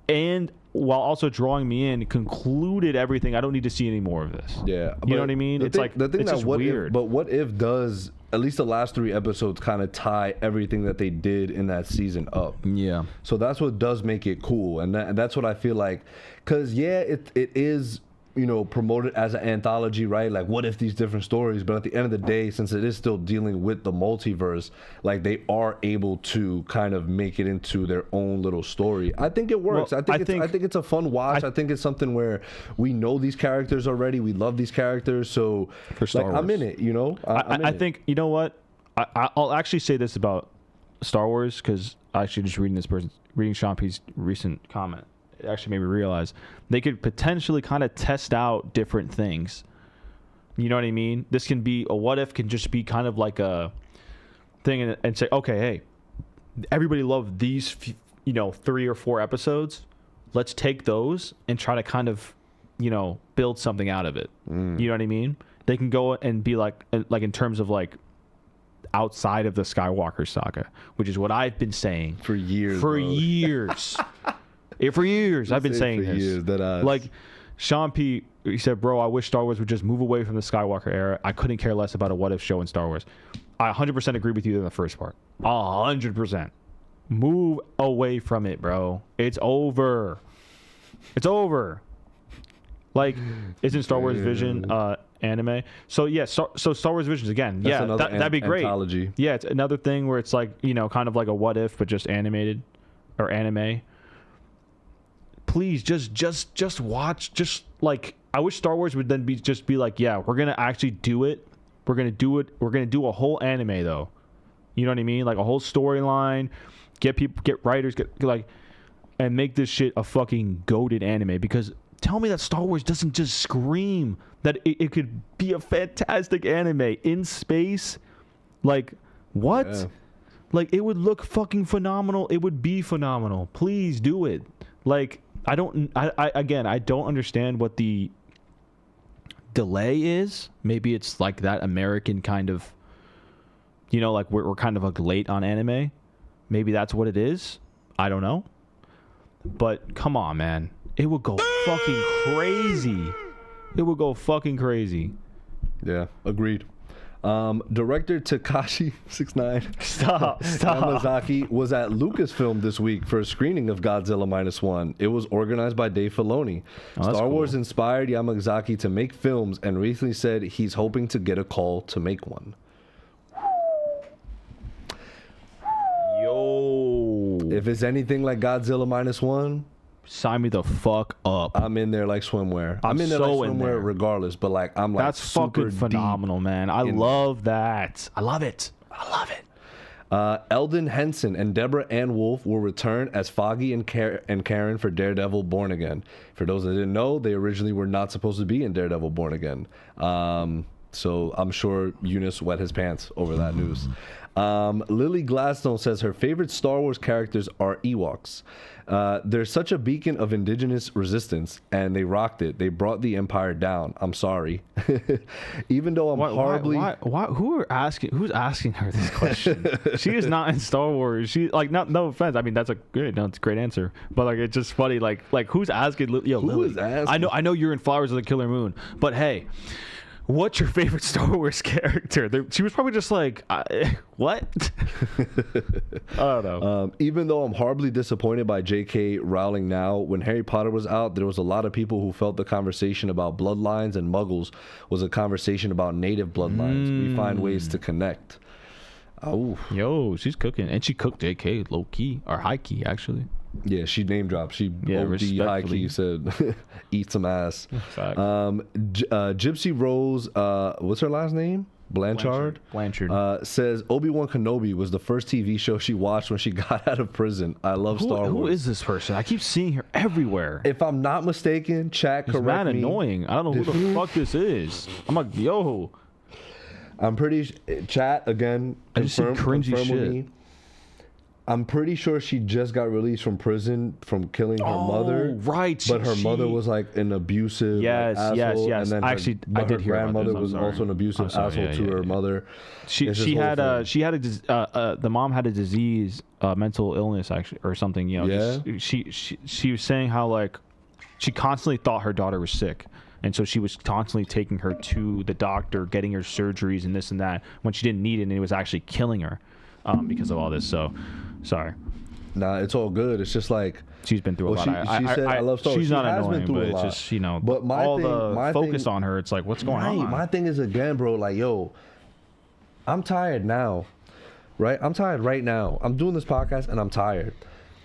And while also drawing me in, concluded everything. I don't need to see any more of this. Yeah, you know what I mean. It's like the thing it's that just What weird. If, but What If does at least the last 3 episodes kind of tie everything that they did in that season up. Yeah. So that's what does make it cool, and that's what I feel like, because it is, you know, promoted as an anthology, right? Like, what if these different stories? But at the end of the day, since it is still dealing with the multiverse, like, they are able to kind of make it into their own little story. I think it works. Well, I think it's a fun watch. I think it's something where we know these characters already. We love these characters, so For Star Wars. I'm in it. You know, I think, you know what? I'll actually say this about Star Wars, because I actually just reading Sean P's recent comment. It actually made me realize they could potentially kind of test out different things. You know what I mean? This can be a what if, can just be kind of like a thing and say, okay, hey, everybody loved these, 3 or 4 episodes. Let's take those and try to kind of, build something out of it. You know what I mean? They can go and be like in terms of like outside of the Skywalker saga, which is what I've been saying for years. For years. For years, I've been saying this. Years, like, Sean P, he said, bro, I wish Star Wars would just move away from the Skywalker era. I couldn't care less about a what if show in Star Wars. I 100% agree with you in the first part. 100%. Move away from it, bro. It's over. It's over. Like, isn't Star Wars Vision anime? So yeah, so Star Wars Visions again. That's yeah, that'd be great. Anthology. Yeah, it's another thing where it's like, kind of like a what if, but just animated or anime. Please just watch. Just like, I wish Star Wars would then be like, yeah, we're gonna actually do it. We're gonna do it. We're gonna do a whole anime though. You know what I mean? Like a whole storyline. Get writers, and make this shit a fucking goated anime. Because tell me that Star Wars doesn't just scream that it could be a fantastic anime in space. Like, what? Yeah. Like, it would look fucking phenomenal. It would be phenomenal. Please do it. Like, I don't understand what the delay is. Maybe it's like that American kind of, like we're kind of like late on anime. Maybe that's what it is. I don't know. But come on, man. It would go fucking crazy. It would go fucking crazy. Yeah, agreed. Director Takashi 69 Stop. Yamazaki was at Lucasfilm this week for a screening of Godzilla -1. It was organized by Dave Filoni. Star Wars inspired Yamazaki to make films, and recently said he's hoping to get a call to make one. Yo. If it's anything like Godzilla -1, sign me the fuck up. I'm in there like swimwear. I'm in there so like in swimwear there. regardless, but like I'm like That's super fucking phenomenal, man. I love that. I love it. Eldon Henson and Deborah Ann Wolf will return as Foggy and Karen for Daredevil Born Again. For those that didn't know, they originally were not supposed to be in Daredevil Born Again. So I'm sure Eunice wet his pants over that news. Lily Gladstone says her favorite Star Wars characters are Ewoks. They're such a beacon of indigenous resistance, and they rocked it. They brought the Empire down. I'm sorry. Even though I'm horribly... Who's asking her this question? She is not in Star Wars. She like no offense. I mean it's a great answer. But like it's just funny. Like who's asking? Yo, Who Lily, is asking? I know you're in Flowers of the Killer Moon, but hey. What's your favorite Star Wars character? She was probably just like, what? I don't know. Even though I'm horribly disappointed by J.K. Rowling now, when Harry Potter was out, there was a lot of people who felt the conversation about bloodlines and muggles was a conversation about native bloodlines. We find ways to connect. Oh, Yo, she's cooking. And she cooked J.K. low key, or high key, actually. yeah, she name dropped. She OD high key said, eat some ass. Fact. Gypsy Rose, what's her last name? Blanchard says Obi-Wan Kenobi was the first TV show she watched when she got out of prison. I love Star Wars. Who is this person? I keep seeing her everywhere. If I'm not mistaken, chat It's correct mad me. annoying. I don't know who the fuck this is. I'm like, yo. I'm pretty chat again. I just see cringy confirm with shit. me. I'm pretty sure she just got released from prison from killing her mother. Right. But her mother was like an abusive Yes, like, yes, asshole, yes. And then Actually, her, I did her hear about grandmother this. I'm was sorry. also an abusive I'm sorry. asshole Yeah, to yeah, her yeah. mother. She had the mom had a disease, mental illness actually, or something. You know, Yeah. she was saying how like she constantly thought her daughter was sick. And so she was constantly taking her to the doctor, getting her surgeries and this and that when she didn't need it, and it was actually killing her because of all this. So, sorry. Nah, it's all good. It's just like She's been through a lot. She said I love Star Wars. She's She not has been annoying, through but a it's lot. just, you know, But my all thing- the my focus thing- on her, it's like, what's going Right, on? my thing is again, bro, like, yo, I'm tired now, right? I'm tired right now. I'm doing this podcast and I'm tired.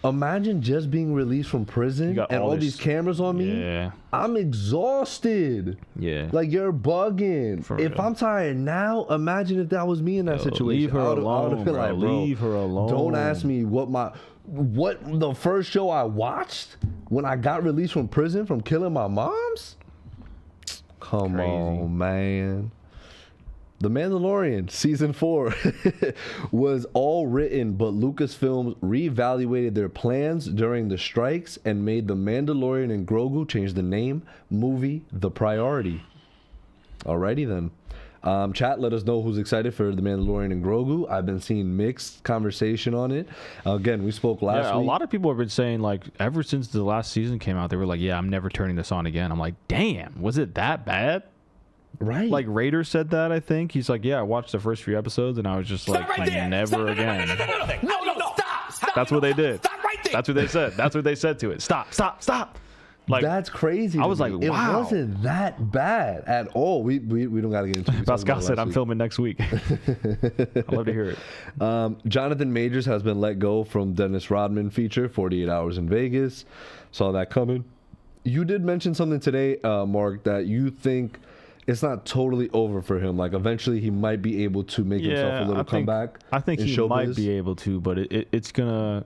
Imagine just being released from prison got and all all this- these cameras on me. Yeah. I'm exhausted. Yeah. Like, you're bugging. For If real. I'm tired now, imagine if that was me in that situation. leave her I would've alone, been bro. Leave her alone. Don't ask me what the first show I watched when I got released from prison from killing my moms. Come Crazy. on, man. The Mandalorian season 4 was all written, but Lucasfilm reevaluated their plans during the strikes and made The Mandalorian and Grogu change the name, movie, The Priority. Alrighty then. Chat, let us know who's excited for The Mandalorian and Grogu. I've been seeing mixed conversation on it. Again, we spoke last Yeah, week. a lot of people have been saying, like, ever since the last season came out, they were like, yeah, I'm never turning this on again. I'm like, damn, was it that bad? Right. Like, Raider said that, I think. He's like, yeah, I watched the first few episodes, and I was just like, never again. No, stop. That's what they did. Stop right there. That's what they said. That's what they said to it. Stop. Like, that's crazy. I to was me. like, It wow. wasn't that bad at all. We don't got to get into it. Pascal said, I'm filming next week. I'd love to hear it. Jonathan Majors has been let go from Dennis Rodman feature, 48 Hours in Vegas. Saw that coming. You did mention something today, Mark, that you think it's not totally over for him. Like, eventually he might be able to make himself a little comeback. I think in he showbiz. might be able to, but it's gonna.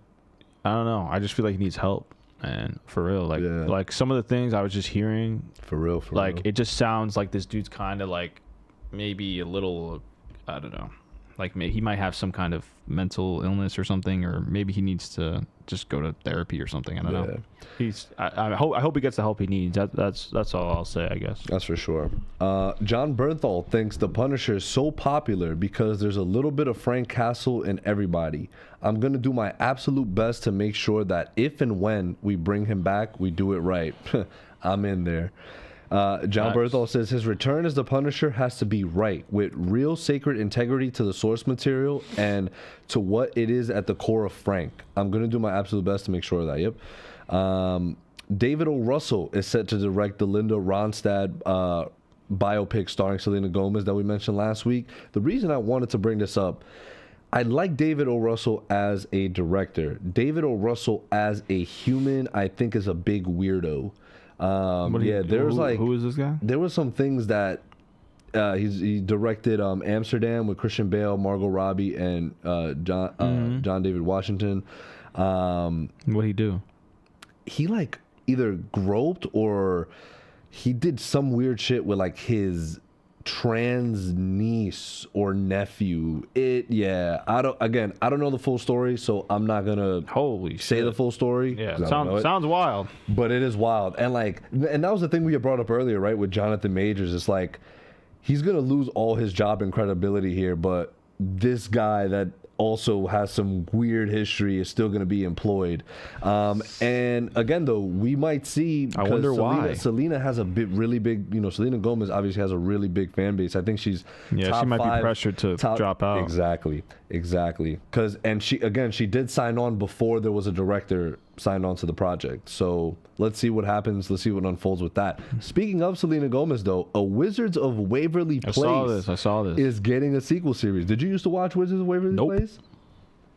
I don't know. I just feel like he needs help, and for real, like Yeah. like some of the things I was just hearing, For real. like it just sounds like this dude's kind of like maybe a little, I don't know, like he might have some kind of mental illness or something, or maybe he needs to just go to therapy or something. I don't know. I hope he gets the help he needs. That's all I'll say, I guess. That's for sure. John Bernthal thinks The Punisher is so popular because there's a little bit of Frank Castle in everybody. I'm going to do my absolute best to make sure that if and when we bring him back, we do it right. I'm in there. John Bernthal says his return as the Punisher has to be right, with real sacred integrity to the source material and to what it is at the core of Frank. I'm going to do my absolute best to make sure of that. Yep. David O. Russell is set to direct the Linda Ronstadt biopic starring Selena Gomez that we mentioned last week. The reason I wanted to bring this up, I like David O. Russell as a director. David O. Russell as a human, I think, is a big weirdo. Who is this guy? There were some things that he directed Amsterdam with Christian Bale, Margot Robbie, and John David Washington. What'd he do? He like either groped or he did some weird shit with like his trans niece or nephew. I don't know the full story, so I'm not gonna Holy say shit. the full story. Yeah, 'cause I don't know it. sounds wild. But it is wild. And that was the thing we had brought up earlier, right? With Jonathan Majors. It's like, he's going to lose all his job and credibility here, but this guy that also has some weird history is still going to be employed. And again, though, we might see. I wonder why. Selena has a really big, Selena Gomez obviously has a really big fan base. I think she's Yeah, she might be pressured to drop out. Exactly. Because she did sign on before there was a director signed on to the project. So let's see what happens. Let's see what unfolds with that. Speaking of Selena Gomez, though, a Wizards of Waverly Place I saw this. is getting a sequel series. Did you used to watch Wizards of Waverly Nope. Place?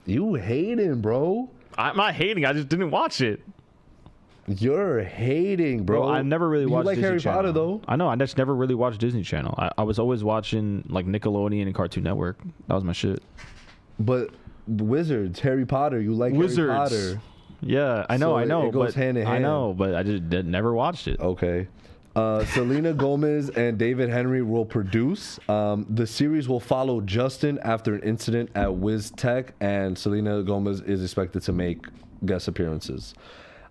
You hating, bro. I'm not hating. I just didn't watch it. You're hating, bro. I never really watched You like Disney Harry Channel. Potter, though? I know. I just never really watched Disney Channel. I was always watching like Nickelodeon and Cartoon Network. That was my shit. But Wizards, Harry Potter, you like Wizards. Harry Potter. Yeah, I know. It goes but hand in I hand. know, but I just never watched it. Okay. Selena Gomez and David Henry will produce. The series will follow Justin after an incident at Wiz Tech, and Selena Gomez is expected to make guest appearances.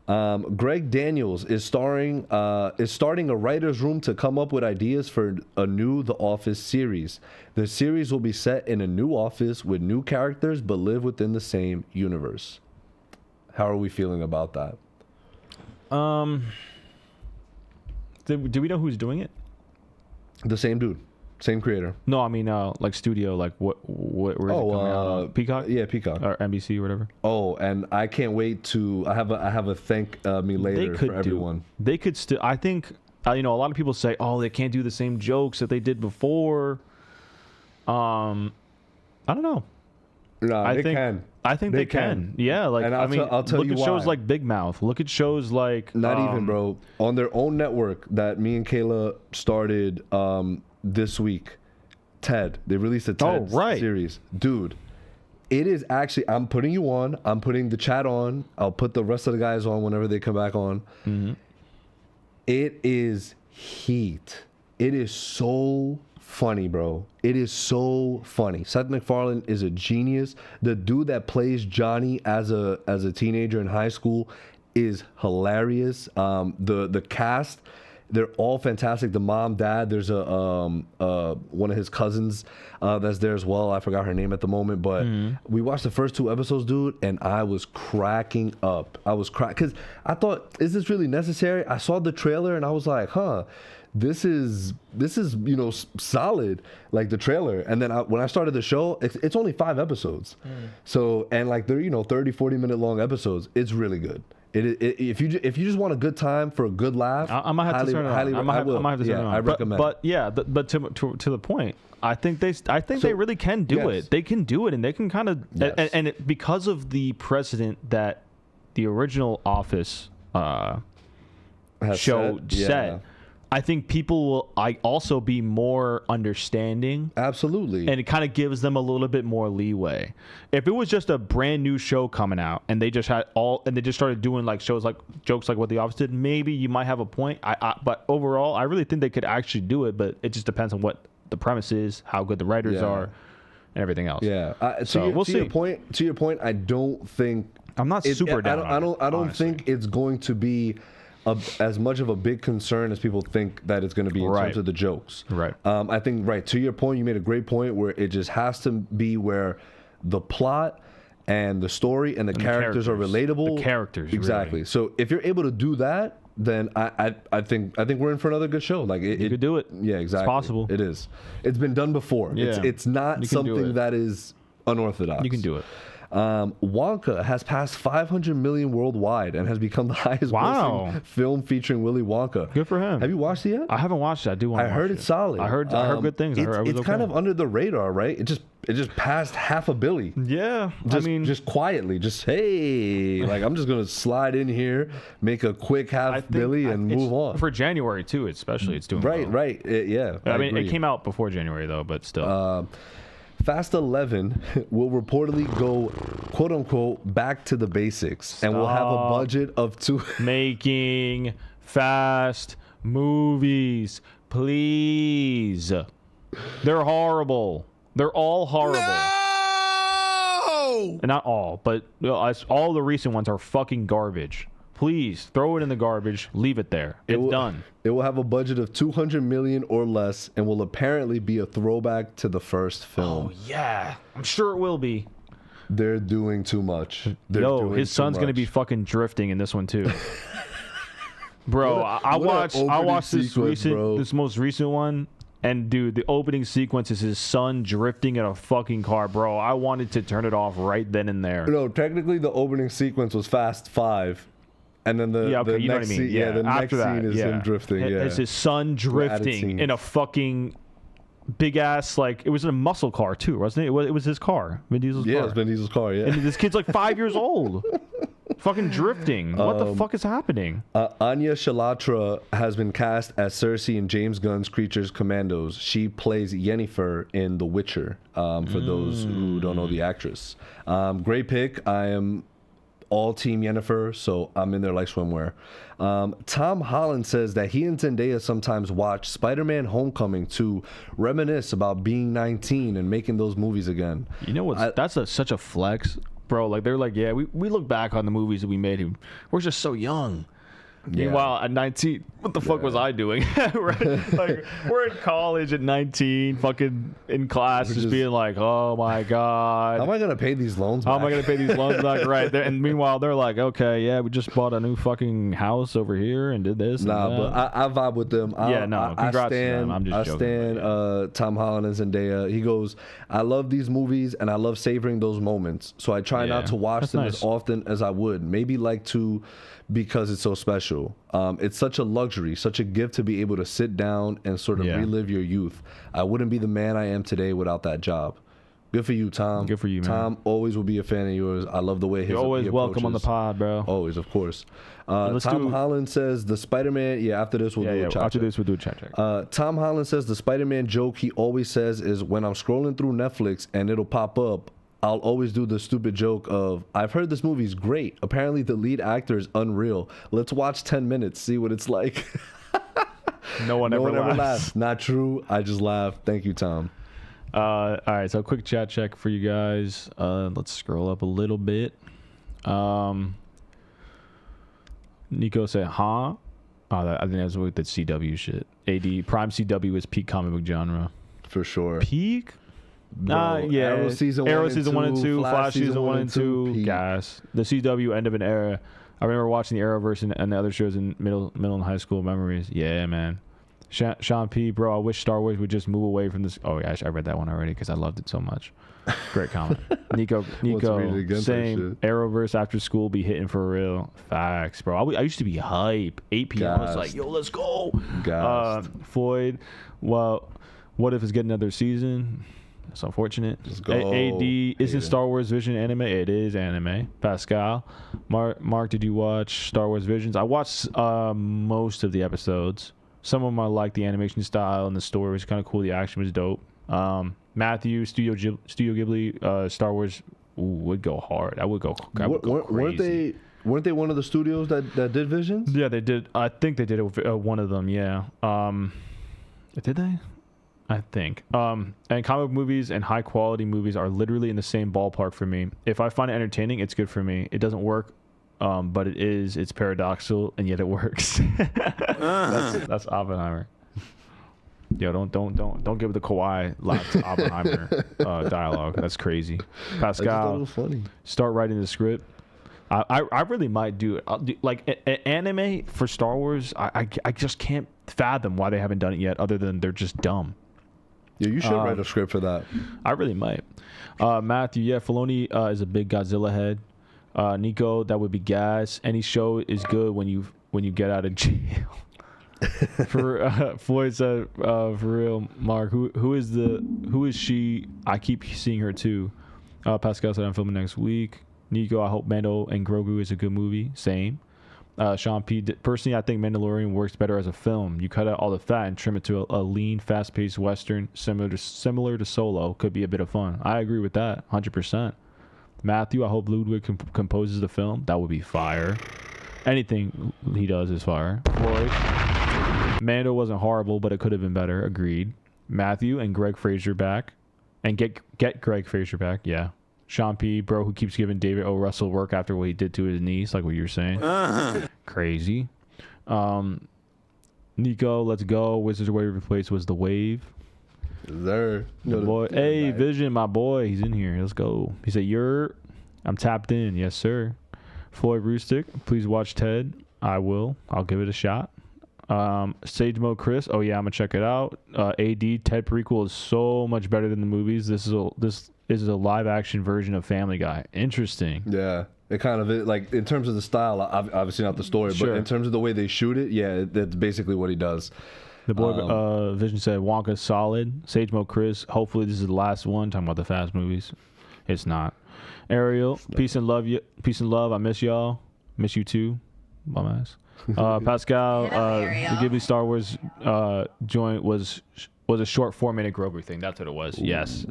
Greg Daniels is starting a writer's room to come up with ideas for a new The Office series. The series will be set in a new office with new characters, but live within the same universe. How are we feeling about that? Do we know who's doing it? The same dude, same creator. No, I mean like studio, like where is it coming out? Peacock? Yeah, Peacock. Or NBC or whatever. Oh, and I can't wait to. I have a thank me later for everyone. They could still. I think a lot of people say, oh, they can't do the same jokes that they did before. I don't know. No, I they think can. I think they can. Yeah, like And I'll tell look you at shows why. like Big Mouth. Look at shows like Not even, bro. On their own network that me and Kayla started this week, TED. They released a TED series. Dude, it is actually, I'm putting you on. I'm putting the chat on. I'll put the rest of the guys on whenever they come back on. Mm-hmm. It is heat. It is so funny, bro. It is so funny. Seth MacFarlane is a genius. The dude that plays Johnny as a teenager in high school is hilarious. The cast, they're all fantastic. The mom, dad, there's one of his cousins that's there as well. I forgot her name at the moment, but we watched the first 2 episodes, dude, and I was cracking up. Because I thought, is this really necessary? I saw the trailer and I was like, this is solid, like the trailer. And then when I started the show, it's only 5 episodes. So, and like they're 30-40 minute long episodes. It's really good. If you just want a good time for a good laugh, I might have to turn it on. I might have to turn it on. I recommend. But to the point, I think they really can do it. They can do it, and they can kind of because of the precedent that the original Office show set. I think people will also be more understanding. Absolutely. And it kind of gives them a little bit more leeway. If it was just a brand new show coming out and they just started doing like shows like jokes like what The Office did, maybe you might have a point. But overall, I really think they could actually do it, but it just depends on what the premise is, how good the writers are, and everything else. Yeah. We'll see. To your point, I don't think I'm not super down. I don't think it's going to be as much of a big concern as people think that it's going to be in terms of the jokes. Right. I think, to your point, you made a great point where it just has to be where the plot and the story and the characters are relatable. The characters. Exactly. Really. So if you're able to do that, then I think we're in for another good show. Like you could do it. Yeah, exactly. It's possible. It is. It's been done before. Yeah. It's not something that is unorthodox. You can do it. Wonka has passed 500 million worldwide and has become the highest grossing film featuring Willy Wonka. Good for him. Have you watched it yet? I haven't watched it. I do want to watch it. I heard it's solid. I heard good things. It's kind of under the radar, right? It just passed $500 million. Yeah. Just quietly, like I'm just gonna slide in here, make a quick $500 million and move on. For January too, especially it's doing well. Right. Yeah. I mean, it came out before January though, but still. Fast 11 will reportedly go, quote unquote, back to the basics and will have a budget of making fast movies, please. They're horrible. They're all horrible. No! And not all, but all the recent ones are fucking garbage. Please throw it in the garbage. Leave it there. It's done. It will have a budget of $200 million or less, and will apparently be a throwback to the first film. Oh yeah, I'm sure it will be. They're doing too much. His son's gonna be fucking drifting in this one too. Bro, I watched this most recent one, and dude, the opening sequence is his son drifting in a fucking car, bro. I wanted to turn it off right then and there. No, technically the opening sequence was Fast 5. And then the next you know what I mean. scene, the next scene is him drifting. It's his son drifting in a fucking big ass, like, it was in a muscle car too, wasn't it? It was his car, Vin Diesel's car. Yeah, it was Vin Diesel's car. Yeah, and this kid's like 5 years old, fucking drifting. What the fuck is happening? Anya Shalatra has been cast as Cersei in James Gunn's Creatures Commandos. She plays Yennefer in The Witcher. For those who don't know the actress, great pick. I am all team Yennefer, so I'm in there like swimwear. Tom Holland says that he and Zendaya sometimes watch Spider-Man Homecoming to reminisce about being 19 and making those movies again. You know what? That's such a flex, bro. Like, they're like, yeah, we look back on the movies that we made. We're just so young. Yeah. Meanwhile, at 19, what the fuck was I doing? Right? Like, we're in college at 19, fucking in class, just being like, oh my God. How am I going to pay these loans back? How am I going to pay these loans back? Right there. And meanwhile, they're like, okay, yeah, we just bought a new fucking house over here and did this. Nah, and but I vibe with them. Congrats to them. I'm just joking. I stand Tom Holland and Zendaya. He goes, I love these movies and I love savoring those moments. So I try not to watch them as often as I would. Maybe like to, because it's so special. It's such a luxury, such a gift to be able to sit down and sort of relive your youth. I wouldn't be the man I am today without that job. Good for you, Tom. Good for you, man. Tom, always will be a fan of yours. I love the way you're always welcome on the pod, bro. Always, of course. Tom Holland says the Spider-Man. Yeah, after this we'll do a chat. After this we'll do a chat check. Tom Holland says the Spider-Man joke he always says is when I'm scrolling through Netflix and it'll pop up, I'll always do the stupid joke of, I've heard this movie's great. Apparently the lead actor is unreal. Let's watch 10 minutes, see what it's like. No one ever laughs. Not true. I just laugh. Thank you, Tom. All right, so a quick chat check for you guys. Let's scroll up a little bit. Nico said, huh? I think that's with the CW shit. AD, Prime CW is peak comic book genre. For sure. Peak? Yeah. Arrow season 1 and 2, Flash season 1 and 2, gas. The CW end of an era. I remember watching the Arrowverse and the other shows in middle and high school memories. Yeah, man. Sean P, bro, I wish Star Wars would just move away from this. Oh, yeah, I read that one already because I loved it so much. Great comment. Nico saying Arrowverse after school be hitting for real. Facts, bro. I used to be hype. 8 p.m. I was like, yo, let's go. Floyd, well, what if it's getting another season? It's unfortunate. Let's go. AD, isn't Star Wars Vision anime? It is anime. Pascal. Mark, did you watch Star Wars Visions? I watched most of the episodes. Some of them I liked the animation style and the story was kind of cool. The action was dope. Matthew, Studio Ghibli, Star Wars would go hard. I would go crazy. Weren't they one of the studios that did Visions? Yeah, they did. I think they did it with one of them, yeah. Did they? I think. And comic movies and high quality movies are literally in the same ballpark for me. If I find it entertaining, it's good for me. It doesn't work, but it's paradoxical, and yet it works. That's Oppenheimer. Yo, don't give the Kawhi laugh to Oppenheimer dialogue. That's crazy. Pascal, I just thought it was funny. Start writing the script. I really might do it. I'll do, like anime for Star Wars. I just can't fathom why they haven't done it yet, other than they're just dumb. Yeah, you should write a script for that. I really might. Matthew, yeah, Filoni is a big Godzilla head. Nico, that would be gas. Any show is good when you get out of jail. For Floyd said, for real, Mark, who is she? I keep seeing her too. Pascal said I'm filming next week. Nico, I hope Mando and Grogu is a good movie. Same. Sean P. Personally, I think Mandalorian works better as a film. You cut out all the fat and trim it to a lean, fast-paced Western similar to Solo. Could be a bit of fun. I agree with that, 100%. Matthew, I hope Ludwig composes the film. That would be fire. Anything he does is fire. Floyd, Mando wasn't horrible, but it could have been better. Agreed. Matthew and Greg Fraser back. And get Greg Fraser back, yeah. Sean P, bro, who keeps giving David O. Russell work after what he did to his knees, like what you're saying. Crazy. Nico, let's go. Wizards Away replaced was the Wave. There. Boy, hey, Vision, my boy, he's in here. Let's go. He said, I'm tapped in. Yes, sir. Floyd Rustick, please watch Ted. I will. I'll give it a shot. Sage Mode Chris, oh yeah, I'm gonna check it out. AD Ted prequel is so much better than the movies. This is a live action version of Family Guy. Interesting. Yeah, it kind of is, like in terms of the style, obviously not the story, Sure. but in terms of the way they shoot it, yeah, that's basically what he does. The boy Vision said Wonka's solid. Sage Mode Chris, hopefully this is the last one. Talking about the Fast movies, it's not. Ariel, peace and love. Peace and love. I miss y'all. Miss you too. Bum ass. Pascal, the Ghibli Star Wars joint was a short 4-minute Grogu thing. That's what it was. Ooh. Yes.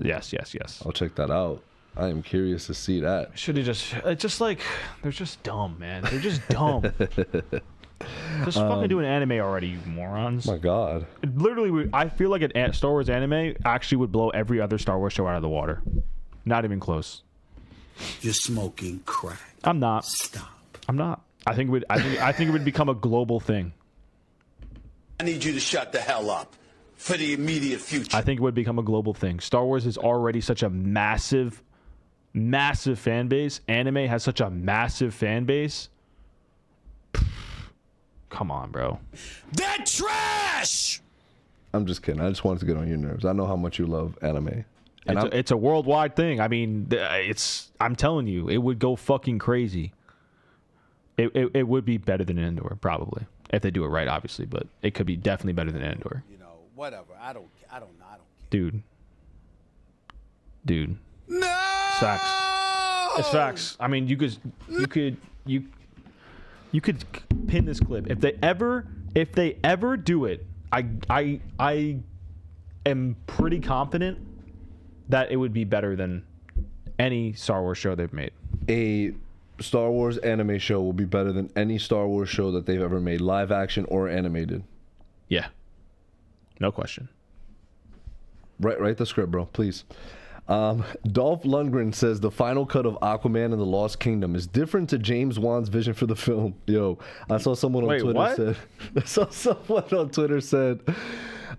I'll check that out. I am curious to see that. Should have just like they're just dumb, man. They're just dumb. Just fucking do an anime already, you morons. My God. Literally, I feel like a Star Wars anime actually would blow every other Star Wars show out of the water. Not even close. You're smoking crack. I'm not. Stop. I'm not. I think it would become a global thing. I need you to shut the hell up for the immediate future. I think it would become a global thing. Star Wars is already such a massive fan base. Anime has such a massive fan base. Come on, bro. They're trash! I'm just kidding. I just wanted to get on your nerves. I know how much you love anime. And it's a worldwide thing. I mean, I'm telling you, it would go fucking crazy. It would be better than Endor, probably, if they do it right, obviously. But it could be definitely better than Endor. You know, whatever. I don't know. Dude. No! It's facts. It's facts. I mean, you could pin this clip. If they ever do it, I am pretty confident that it would be better than any Star Wars show they've made. A Star Wars anime show will be better than any Star Wars show that they've ever made, live action or animated. Yeah. No question. Write the script, bro, please. Dolph Lundgren says the final cut of Aquaman and the Lost Kingdom is different to James Wan's vision for the film. Yo, I saw someone on Twitter said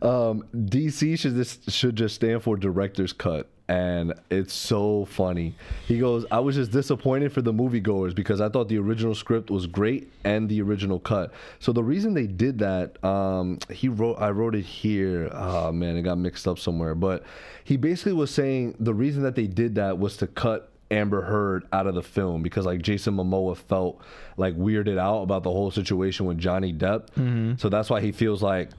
DC should just stand for director's cut. And it's so funny. He goes, I was just disappointed for the moviegoers because I thought the original script was great and the original cut. So the reason they did that, I wrote it here. Oh man, it got mixed up somewhere. But he basically was saying the reason that they did that was to cut Amber Heard out of the film because like Jason Momoa felt like weirded out about the whole situation with Johnny Depp. Mm-hmm. So that's why he feels like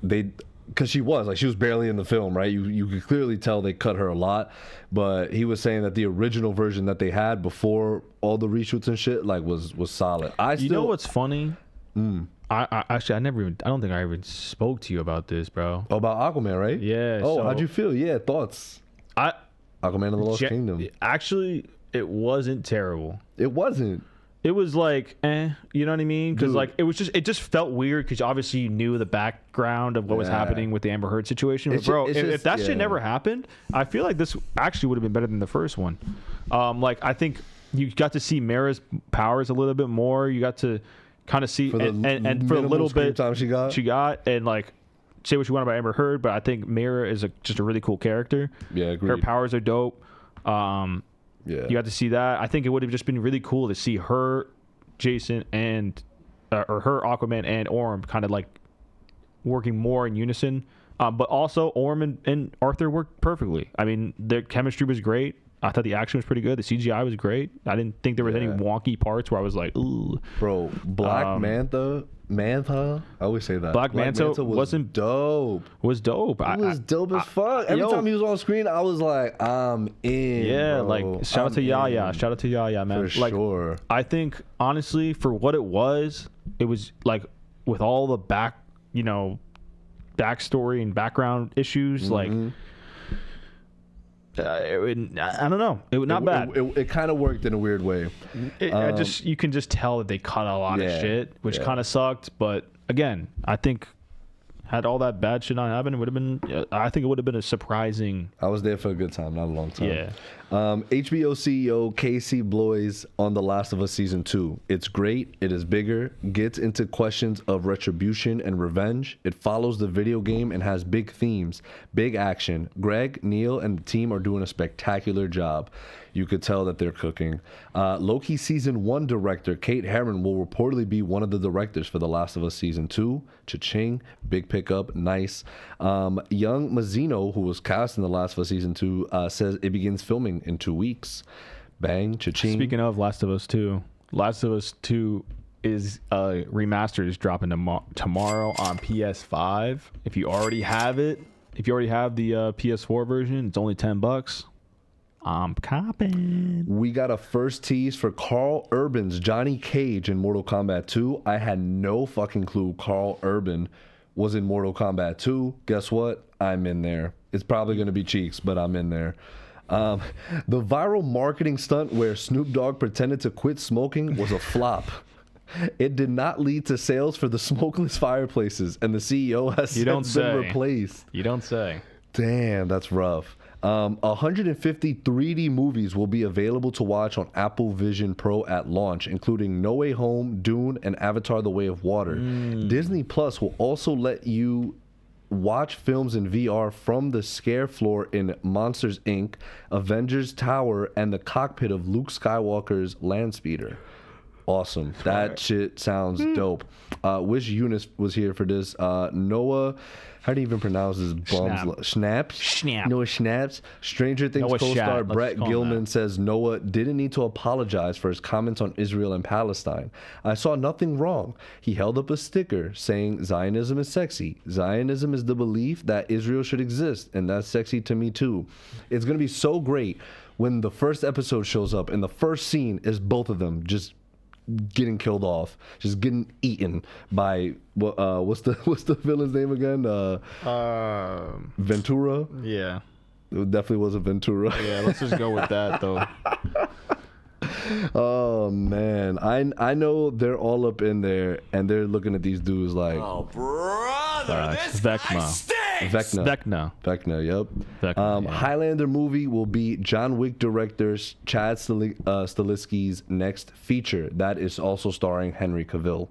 because she was barely in the film, right? You could clearly tell they cut her a lot, but he was saying that the original version that they had before all the reshoots and shit like was solid. You know what's funny? I don't think I even spoke to you about this, bro. Oh, about Aquaman, right? Yeah. Oh, how'd you feel? Yeah, thoughts. Aquaman and the Lost Kingdom. Actually, it wasn't terrible. It wasn't. It was like, you know what I mean? Because like it just felt weird because obviously you knew the background of what was happening with the Amber Heard situation. But bro, if that shit never happened, I feel like this actually would have been better than the first one. Like I think you got to see Mara's powers a little bit more. You got to kind of see and for a little bit time she got and like say what you want about Amber Heard, but I think Mara is just a really cool character. Yeah, agreed. Her powers are dope. Yeah. You got to see that. I think it would have just been really cool to see her, Jason, and or her, Aquaman, and Orm kind of like working more in unison. But also, Orm and Arthur worked perfectly. I mean, their chemistry was great. I thought the action was pretty good. The CGI was great. I didn't think there was any wonky parts where I was like, ooh. Bro, Black Manta. I always say that. Black Manta wasn't dope. Was dope. It was dope as fuck. Every time he was on screen, I was like, I'm in. Yeah, bro. Like shout out to Yaya. Shout out to Yaya, man. For sure. I think honestly, for what it was like with all the backstory and background issues, like. I don't know. It was not bad. It kind of worked in a weird way. You can just tell that they cut a lot of shit, which kind of sucked. But again, I think Had all that bad shit not happened, it would have been. I think it would have been a surprising. I was there for a good time, not a long time. Yeah. HBO CEO Casey Bloys on The Last of Us Season 2. It's great. It is bigger. Gets into questions of retribution and revenge. It follows the video game and has big themes, big action. Greg, Neil, and the team are doing a spectacular job. You could tell that they're cooking. Loki Season 1 director Kate Herron will reportedly be one of the directors for The Last of Us Season 2. Cha-ching. Big pickup. Nice. Young Mazzino, who was cast in The Last of Us Season 2, says it begins filming in 2 weeks. Bang. Cha-ching. Speaking of Last of Us 2, Last of Us 2 is remastered is dropping tomorrow on PS5. If you already have it, if you already have the PS4 version, it's only $10. I'm copping. We got a first tease for Carl Urban's Johnny Cage in Mortal Kombat 2. I had no fucking clue Carl Urban was in Mortal Kombat 2. Guess what? I'm in there. It's probably going to be cheeks, but I'm in there. The viral marketing stunt where Snoop Dogg pretended to quit smoking was a flop. It did not lead to sales for the smokeless fireplaces, and the CEO has since been replaced. You don't say. Damn, that's rough. 150 3D movies will be available to watch on Apple Vision Pro at launch, including No Way Home, Dune, and Avatar: The Way of Water. Disney Plus will also let you watch films in VR from the scare floor in Monsters, Inc., Avengers Tower, and the cockpit of Luke Skywalker's Landspeeder. Awesome. That shit sounds dope. Wish Eunice was here for this. Noah, how do you even pronounce his bums? Schnaps? Noah Schnaps. Stranger Things co-star Brett Gilman says Noah didn't need to apologize for his comments on Israel and Palestine. I saw nothing wrong. He held up a sticker saying Zionism is sexy. Zionism is the belief that Israel should exist, and that's sexy to me too. It's going to be so great when the first episode shows up and the first scene is both of them just getting killed off, just getting eaten by what's the villain's name again? Ventura. Yeah, it definitely wasn't Ventura. Yeah, let's just go with that though. Oh man, I know they're all up in there and they're looking at these dudes like, oh brother, this Vecna. guy stinks. Vecna, yep. Vecna, yeah. Highlander movie will be John Wick director Chad Stahelski's next feature. That is also starring Henry Cavill.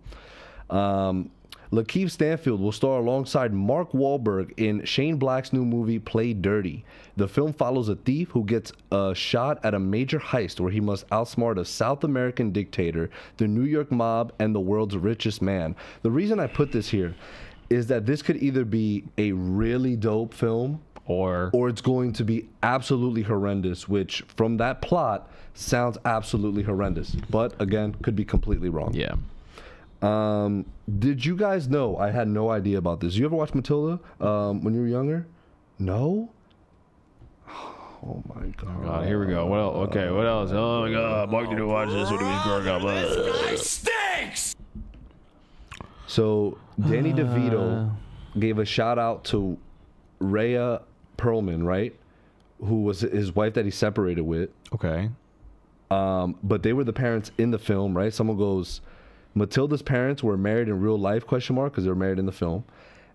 Lakeith Stanfield will star alongside Mark Wahlberg in Shane Black's new movie Play Dirty. The film follows a thief who gets a shot at a major heist where he must outsmart a South American dictator, the New York mob, and the world's richest man. The reason I put this here is that this could either be a really dope film or it's going to be absolutely horrendous, which from that plot sounds absolutely horrendous. But again, could be completely wrong. Yeah. Did you guys know? I had no idea about this. You ever watch Matilda when you were younger? No? Oh my god. Here we go. What else? Okay, what else? Oh my god. Mark didn't watch this when he was growing up. This guy stinks. So Danny DeVito gave a shout out to Rhea Perlman, right? Who was his wife that he separated with. Okay. But they were the parents in the film, right? Someone goes, Matilda's parents were married in real life, ? Because they were married in the film.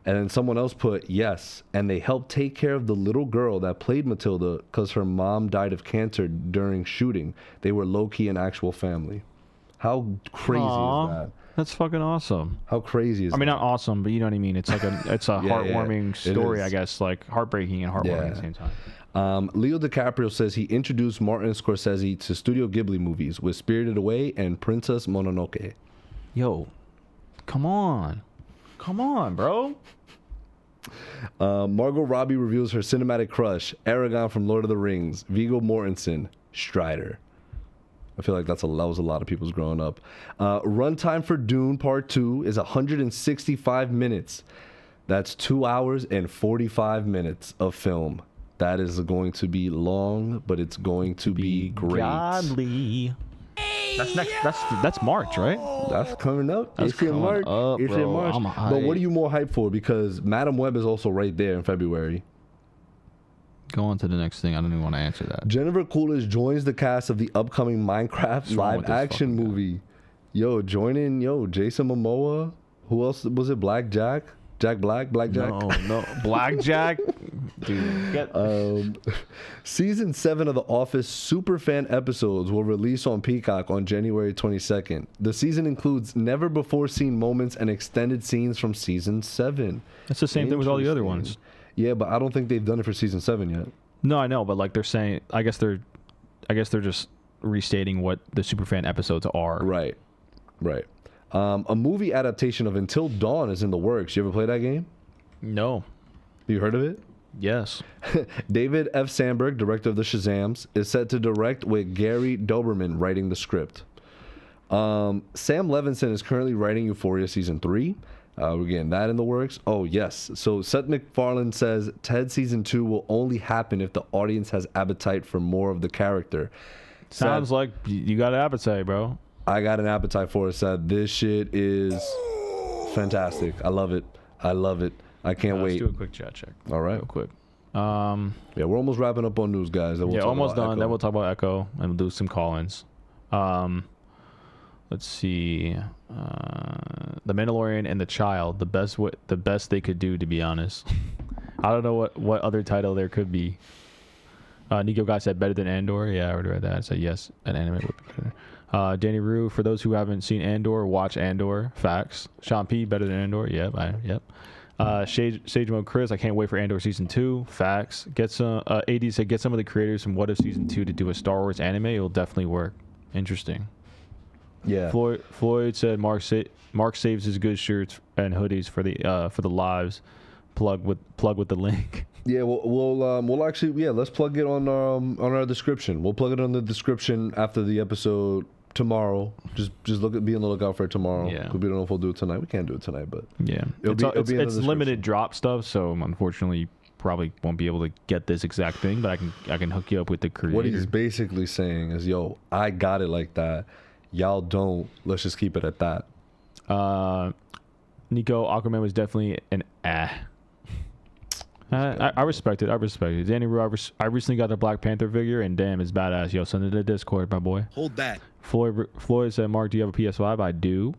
And then someone else put, yes. And they helped take care of the little girl that played Matilda because her mom died of cancer during shooting. They were low-key an actual family. How crazy is that? That's fucking awesome. How crazy is that? I mean, not awesome, but you know what I mean. It's like a heartwarming story, I guess, like heartbreaking and heartwarming at the same time. Leo DiCaprio says he introduced Martin Scorsese to Studio Ghibli movies with Spirited Away and Princess Mononoke. Yo, come on, bro. Margot Robbie reveals her cinematic crush, Aragorn from Lord of the Rings, Viggo Mortensen, Strider. I feel like that was a lot of people's growing up. Runtime for Dune Part 2 is 165 minutes. That's 2 hours and 45 minutes of film. That is going to be long, but it's going to be great. Godly. That's March, right? That's coming up. That's it's in coming March. up, it's bro. in March. I'm But what hyped. are you more hyped for? Because Madam Web is also right there in February. Go on to the next thing. I don't even want to answer that. Jennifer Coolidge joins the cast of the upcoming Minecraft wrong with this live-action fucking guy? movie. Yo, join in. Yo, Jason Momoa. Who else was it? Black Jack. Jack Black? Blackjack? No. Blackjack? Dude, get... Season 7 of The Office superfan episodes will release on Peacock on January 22nd. The season includes never-before-seen moments and extended scenes from Season 7. That's the same thing with all the other ones. Yeah, but I don't think they've done it for Season 7 yet. No, I know, but like they're saying... I guess they're just restating what the superfan episodes are. Right. A movie adaptation of Until Dawn is in the works. You ever play that game? No. You heard of it? Yes. David F. Sandberg, director of the Shazams, is set to direct with Gary Doberman writing the script. Sam Levinson is currently writing Euphoria Season 3. We're getting that in the works. Oh, yes. So Seth MacFarlane says Ted Season 2 will only happen if the audience has appetite for more of the character. Sounds like you got an appetite, bro. I got an appetite for it, Seth. This shit is fantastic. I love it. I can't wait. Let's do a quick chat check. All right. Real quick. Yeah, we're almost wrapping up on news, guys. Then we'll talk almost about done. Echo. Then we'll talk about Echo and we'll do some call-ins. Let's see. The Mandalorian and the Child. The best they could do, to be honest. I don't know what other title there could be. Nico Guy said better than Andor. Yeah, I already read that. I said yes, an anime would be better. Danny Rue, for those who haven't seen Andor, watch Andor. Facts. Sean P, better than Andor. Yep. Sage Mode Chris, I can't wait for Andor Season 2. Facts. Get some. AD said get some of the creators from What If Season 2 to do a Star Wars anime. It'll definitely work. Interesting. Yeah. Floyd said Mark saves his good shirts and hoodies for the lives. Plug with the link. Yeah, we'll actually let's plug it on our description. We'll plug it on the description after the episode tomorrow. Just be on the lookout for it tomorrow. Yeah. We don't know if we'll do it tonight. We can't do it tonight, but yeah, it's limited drop stuff. So unfortunately, you probably won't be able to get this exact thing. But I can hook you up with the creator. What he's basically saying is, yo, I got it like that. Y'all don't. Let's just keep it at that. Nico, Aquaman was definitely an I respect it. Danny Rue, I recently got the Black Panther figure, and damn, it's badass. Yo, send it to Discord, my boy. Hold that. Floyd said, Mark, do you have a PS5? I do.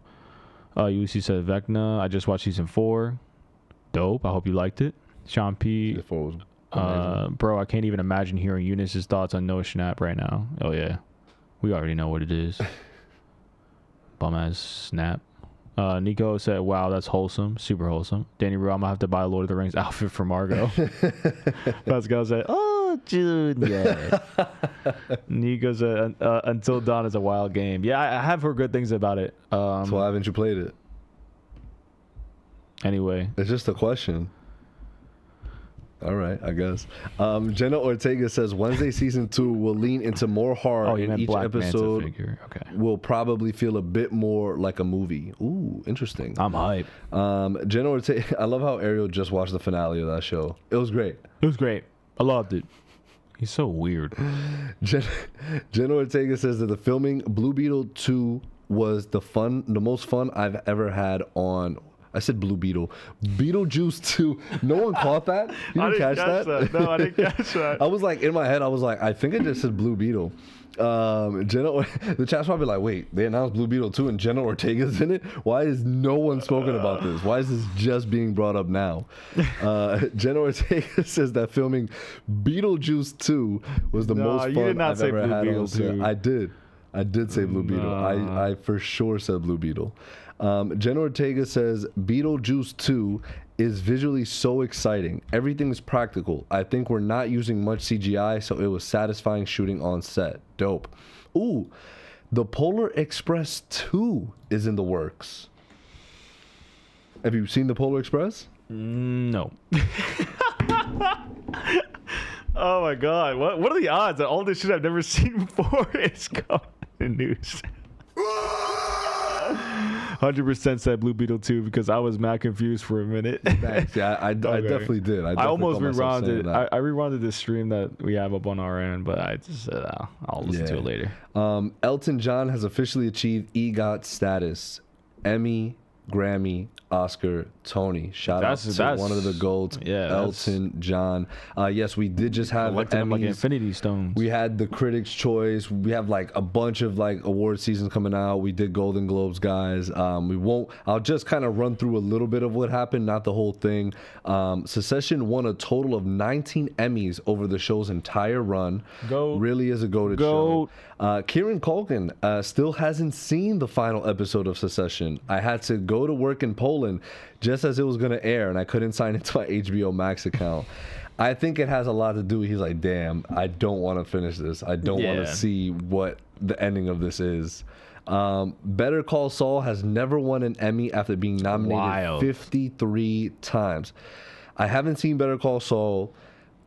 UC said, Vecna, I just watched Season 4. Dope. I hope you liked it. Sean P. Bro, I can't even imagine hearing Eunice's thoughts on Noah Schnapp right now. Oh, yeah. We already know what it is. Bum-ass Snap. Nico said, wow, that's wholesome. Super wholesome. Danny Rue, I'm going to have to buy a Lord of the Rings outfit for Margot. Pascal said, oh, June, yeah. Nico said, Until Dawn is a wild game. Yeah, I have heard good things about it. So why haven't you played it? Anyway. It's just a question. All right, I guess. Jenna Ortega says Wednesday Season 2 will lean into more horror, and each episode will probably feel a bit more like a movie. Ooh, interesting. I'm hype. Jenna Ortega, I love how Ariel just watched the finale of that show. It was great. I loved it. He's so weird. Jenna Ortega says that the filming Blue Beetle 2 was the most fun I've ever had on... I said Blue Beetle. Beetlejuice 2. No one caught that? You didn't catch that? No, I didn't catch that. I was like, in my head, I think it just said Blue Beetle. The chat's probably like, wait, they announced Blue Beetle 2 and Jenna Ortega's in it? Why is no one spoken about this? Why is this just being brought up now? Jenna Ortega says that filming Beetlejuice 2 was the most fun I've ever had on set. I did say Blue Beetle. I for sure said Blue Beetle. Jenna Ortega says Beetlejuice 2 is visually so exciting. Everything is practical. I think we're not using much CGI, so it was satisfying shooting on set. Dope. Ooh, the Polar Express 2 is in the works. Have you seen the Polar Express? No. Oh my god. What are the odds that all this shit I've never seen before is coming in news? 100% said Blue Beetle 2 because I was mad confused for a minute. Thanks. Yeah, I definitely did. I almost rewound it. I rewounded this stream that we have up on our end, but I just said I'll listen to it later. Elton John has officially achieved EGOT status. Emmy, Grammy, Oscar, Tony. Shout out to one of the GOATs, Elton John. Yes, we did just have Emmys. Like Infinity Stones. We had the Critics' Choice. We have like a bunch of like award seasons coming out. We did Golden Globes, guys. I'll just kind of run through a little bit of what happened, not the whole thing. Succession won a total of 19 Emmys over the show's entire run. Really is a goated show. Kieran Culkin still hasn't seen the final episode of Succession. I had to go to work in Poland just as it was going to air, and I couldn't sign into my HBO Max account. I think it has a lot to do. He's like, damn, I don't want to finish this. I don't want to see what the ending of this is. Better Call Saul has never won an Emmy after being nominated 53 times. I haven't seen Better Call Saul.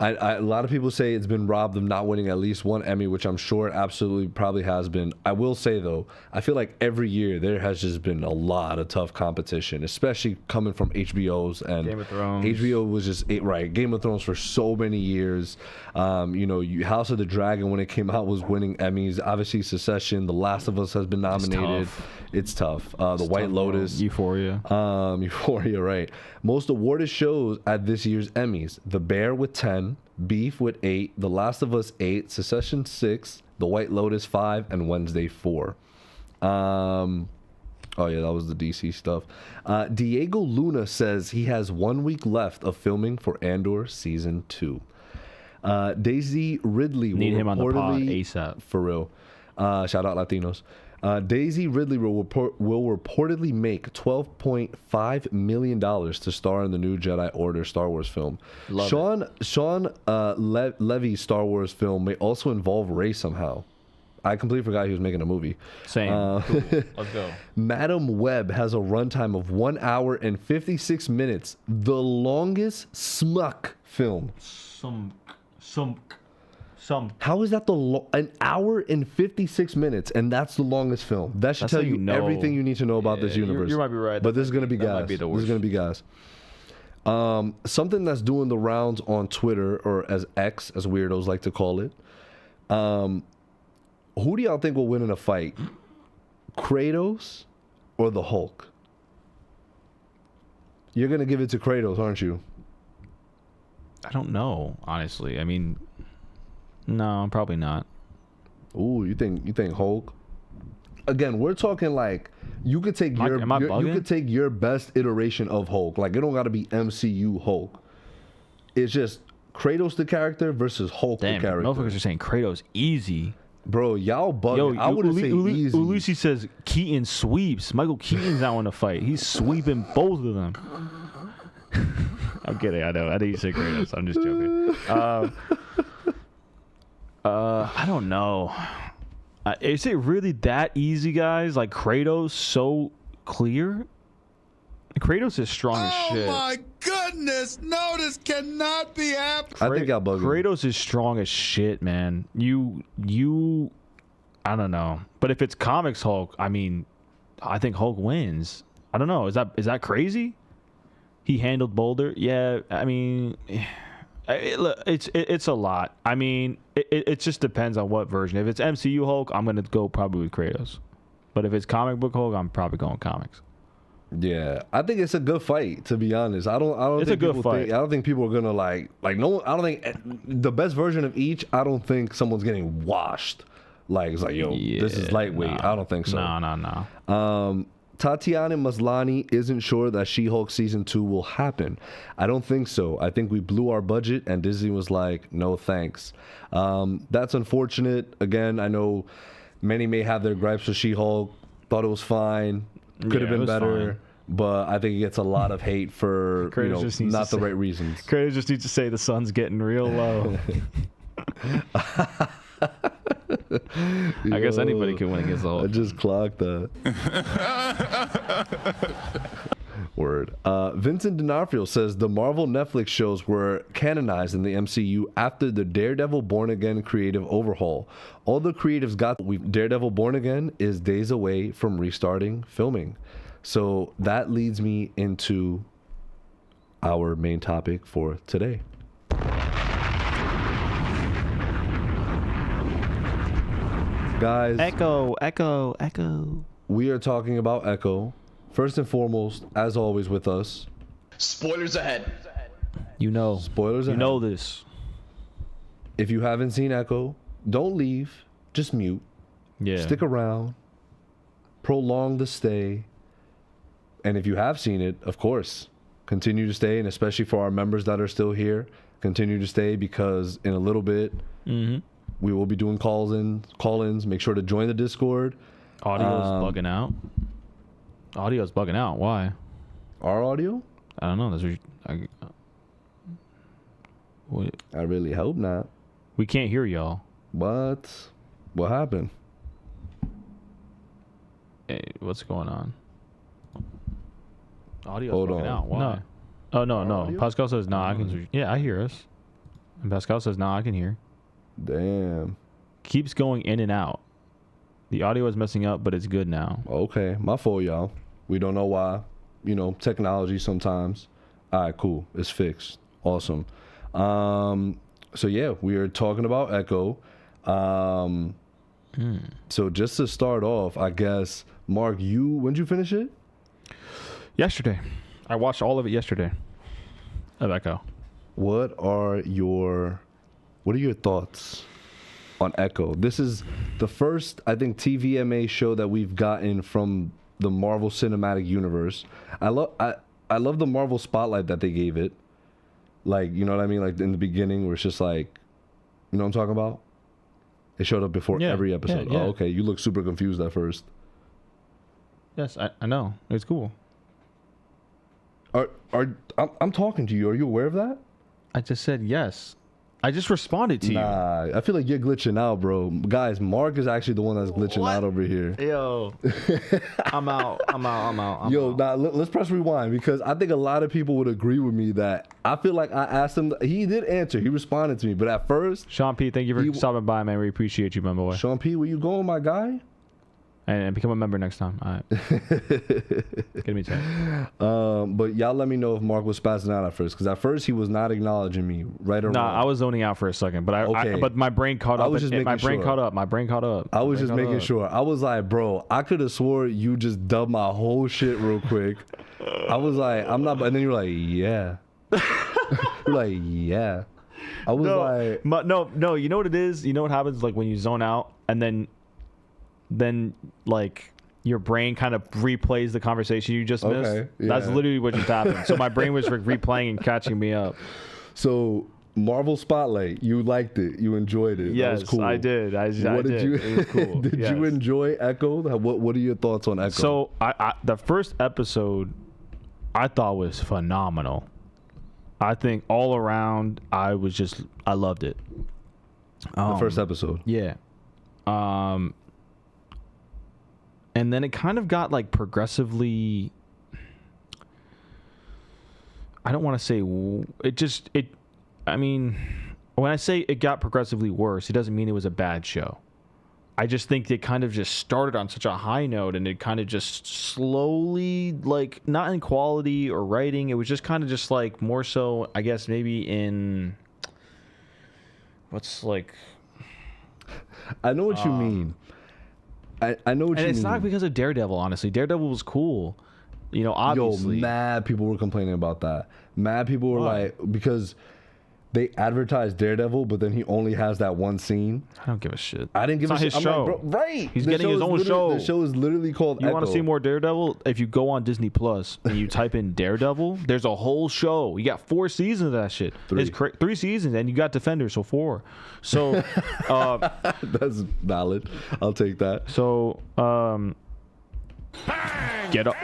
A lot of people say it's been robbed of not winning at least one Emmy, which I'm sure it absolutely probably has been. I will say, though, I feel like every year there has just been a lot of tough competition, especially coming from HBO's and Game of Thrones. HBO was just right. Game of Thrones for so many years. House of the Dragon, when it came out, was winning Emmys. Obviously, Succession, The Last of Us has been nominated. It's tough. The White Lotus. Euphoria. Euphoria, right. Most awarded shows at this year's Emmys. The Bear with 10, Beef with 8, The Last of Us 8, Succession 6, The White Lotus 5, and Wednesday 4. Oh yeah, that was the DC stuff. Diego Luna says he has 1 week left of filming for Andor Season 2. Daisy Ridley Need will him on the pod reportedly ASAP. For real. Shout out Latinos. Daisy Ridley will reportedly make $12.5 million to star in the new Jedi Order Star Wars film. Sean Levy's Star Wars film may also involve Rey somehow. I completely forgot he was making a movie. Same. Cool. Let's go. Madam Web has a runtime of 1 hour and 56 minutes, the longest smuck film. How is that an hour and 56 minutes, and that's the longest film? That should tell you everything you need to know about this universe. You might be right. But this is going to be gas. This is going to be gas. Something that's doing the rounds on Twitter, or as X, as weirdos like to call it. Who do y'all think will win in a fight? Kratos or the Hulk? You're going to give it to Kratos, aren't you? I don't know, honestly. I mean, no, probably not. Ooh, you think Hulk? Again, we're talking like you could take you could take your best iteration of Hulk. Like, it don't got to be MCU Hulk. It's just Kratos the character versus Hulk the character. Motherfuckers are saying Kratos easy. Bro, y'all bugging. I wouldn't say easy. Lucy says Keaton sweeps. Michael Keaton's not in the fight. He's sweeping both of them. I'm kidding. I know. I think you said Kratos. I'm just joking. I don't know. Is it really that easy, guys? Like, Kratos so clear? Kratos is strong as shit. Oh my goodness! No, this cannot be happening. I think y'all bugging. Kratos is strong as shit, man. You, I don't know. But if it's comics Hulk, I mean, I think Hulk wins. I don't know. Is that crazy? He handled Boulder. Yeah, I mean, it's a lot. I mean, it just depends on what version. If it's MCU Hulk, I'm gonna go probably with Kratos. But if it's comic book Hulk, I'm probably going comics. Yeah, I think it's a good fight. To be honest, I don't. It's think a good fight. I don't think people are gonna like no. I don't think the best version of each. I don't think someone's getting washed. Like, it's like, yo, this is lightweight. Nah, I don't think so. No. Tatiana Maslany isn't sure that She-Hulk Season 2 will happen. I don't think so. I think we blew our budget, and Disney was like, no thanks. That's unfortunate. Again, I know many may have their gripes with She-Hulk. Thought it was fine. Could have been better. Fine. But I think it gets a lot of hate for not the right reasons. Kratos just needs to say the sun's getting real low. I guess anybody can win against the Hulk. I just clocked that. Word. Vincent D'Onofrio says the Marvel Netflix shows were canonized in the MCU after the Daredevil Born Again creative overhaul. All the creatives got. Daredevil Born Again is days away from restarting filming. So that leads me into our main topic for today. Guys, Echo. we are talking about Echo first and foremost, as always with us, Spoilers ahead. You know. spoilers You ahead. know this. If you haven't seen Echo, don't leave. Just mute. Yeah. Stick around. Prolong the stay. And if you have seen it, of course, continue to stay. And especially for our members that are still here, continue to stay because in a little bit, we will be doing call-ins. Make sure to join the Discord. Audio's bugging out. Audio's bugging out. Why? Our audio? I don't know. That's what, I really hope not. we can't hear y'all. What happened? Hey, what's going on? Audio's Hold bugging on. out. Why? No. Oh, no, Our no. audio? Pascal says, nah, I can. Yeah, I hear us. And Pascal says, nah, I can hear. Damn. Keeps going in and out. The audio is messing up, but it's good now. Okay, my fault, y'all. We don't know why. You know, technology sometimes. All right, cool. It's fixed. Awesome. So yeah, we are talking about Echo. So just to start off, I guess, Mark, when'd you finish it? Yesterday. I watched all of it yesterday. Of Echo. What are your thoughts on Echo? This is the first, I think, TVMA show that we've gotten from the Marvel Cinematic Universe. I love the Marvel spotlight that they gave it. Like, you know what I mean? Like in the beginning where it's just like, you know what I'm talking about? It showed up before every episode. Yeah. Oh, okay. You look super confused at first. Yes, I know. It's cool. I'm talking to you. Are you aware of that? I just said yes. I just responded to you. Nah, I feel like you're glitching out, bro. Guys, Mark is actually the one that's glitching out over here. Yo. I'm out. Yo, nah, let's press rewind because I think a lot of people would agree with me that I feel like I asked him. He did answer. He responded to me. But at first, Sean P, thank you for stopping by, man. We appreciate you, my boy. Sean P, where you going, my guy? And become a member next time. All right. Get me checked. But y'all let me know if Mark was spazzing out at first because at first he was not acknowledging me right or wrong. Nah, I was zoning out for a second, but but my brain caught up. I was just making my brain sure. caught up. My brain caught up. I was just making sure. I was like, bro, I could have swore you just dubbed my whole shit real quick. I was like, I'm not. And then you're like, yeah. You're like, yeah. I was like, no. You know what it is? You know what happens like when you zone out and then like your brain kind of replays the conversation you just missed. Okay, That's yeah. literally what just happened. So my brain was replaying and catching me up. so Marvel Spotlight, you liked it, you enjoyed it. Yes, that was cool. I did. I What did did. you? It was cool. Did Yes. you enjoy Echo? What are your thoughts on Echo? So I the first episode I thought was phenomenal. I think all around I loved it. the first episode. Yeah. And then it kind of got like progressively. I don't want to say I mean, when I say it got progressively worse, it doesn't mean it was a bad show. I just think it kind of just started on such a high note and it kind of just slowly, like, not in quality or writing. It was just kind of just like more so, I guess, maybe in what's like. I know what you mean. I know what you mean. And it's not because of Daredevil, honestly. Daredevil was cool. You know, obviously. Yo, mad people were complaining about that. Mad people were Why? like, because they advertised Daredevil, but then he only has that one scene. I don't give a shit. I didn't give It's a not shit. his I'm show. like, bro, right. He's The getting show his is own literally- show. The show is literally called You Echo. want to see more Daredevil? If you go on Disney Plus and you type in Daredevil, there's a whole show. You got 4 seasons of that shit. 3. 3 seasons, and you got Defenders, so 4. So, That's valid. I'll take that. so get up,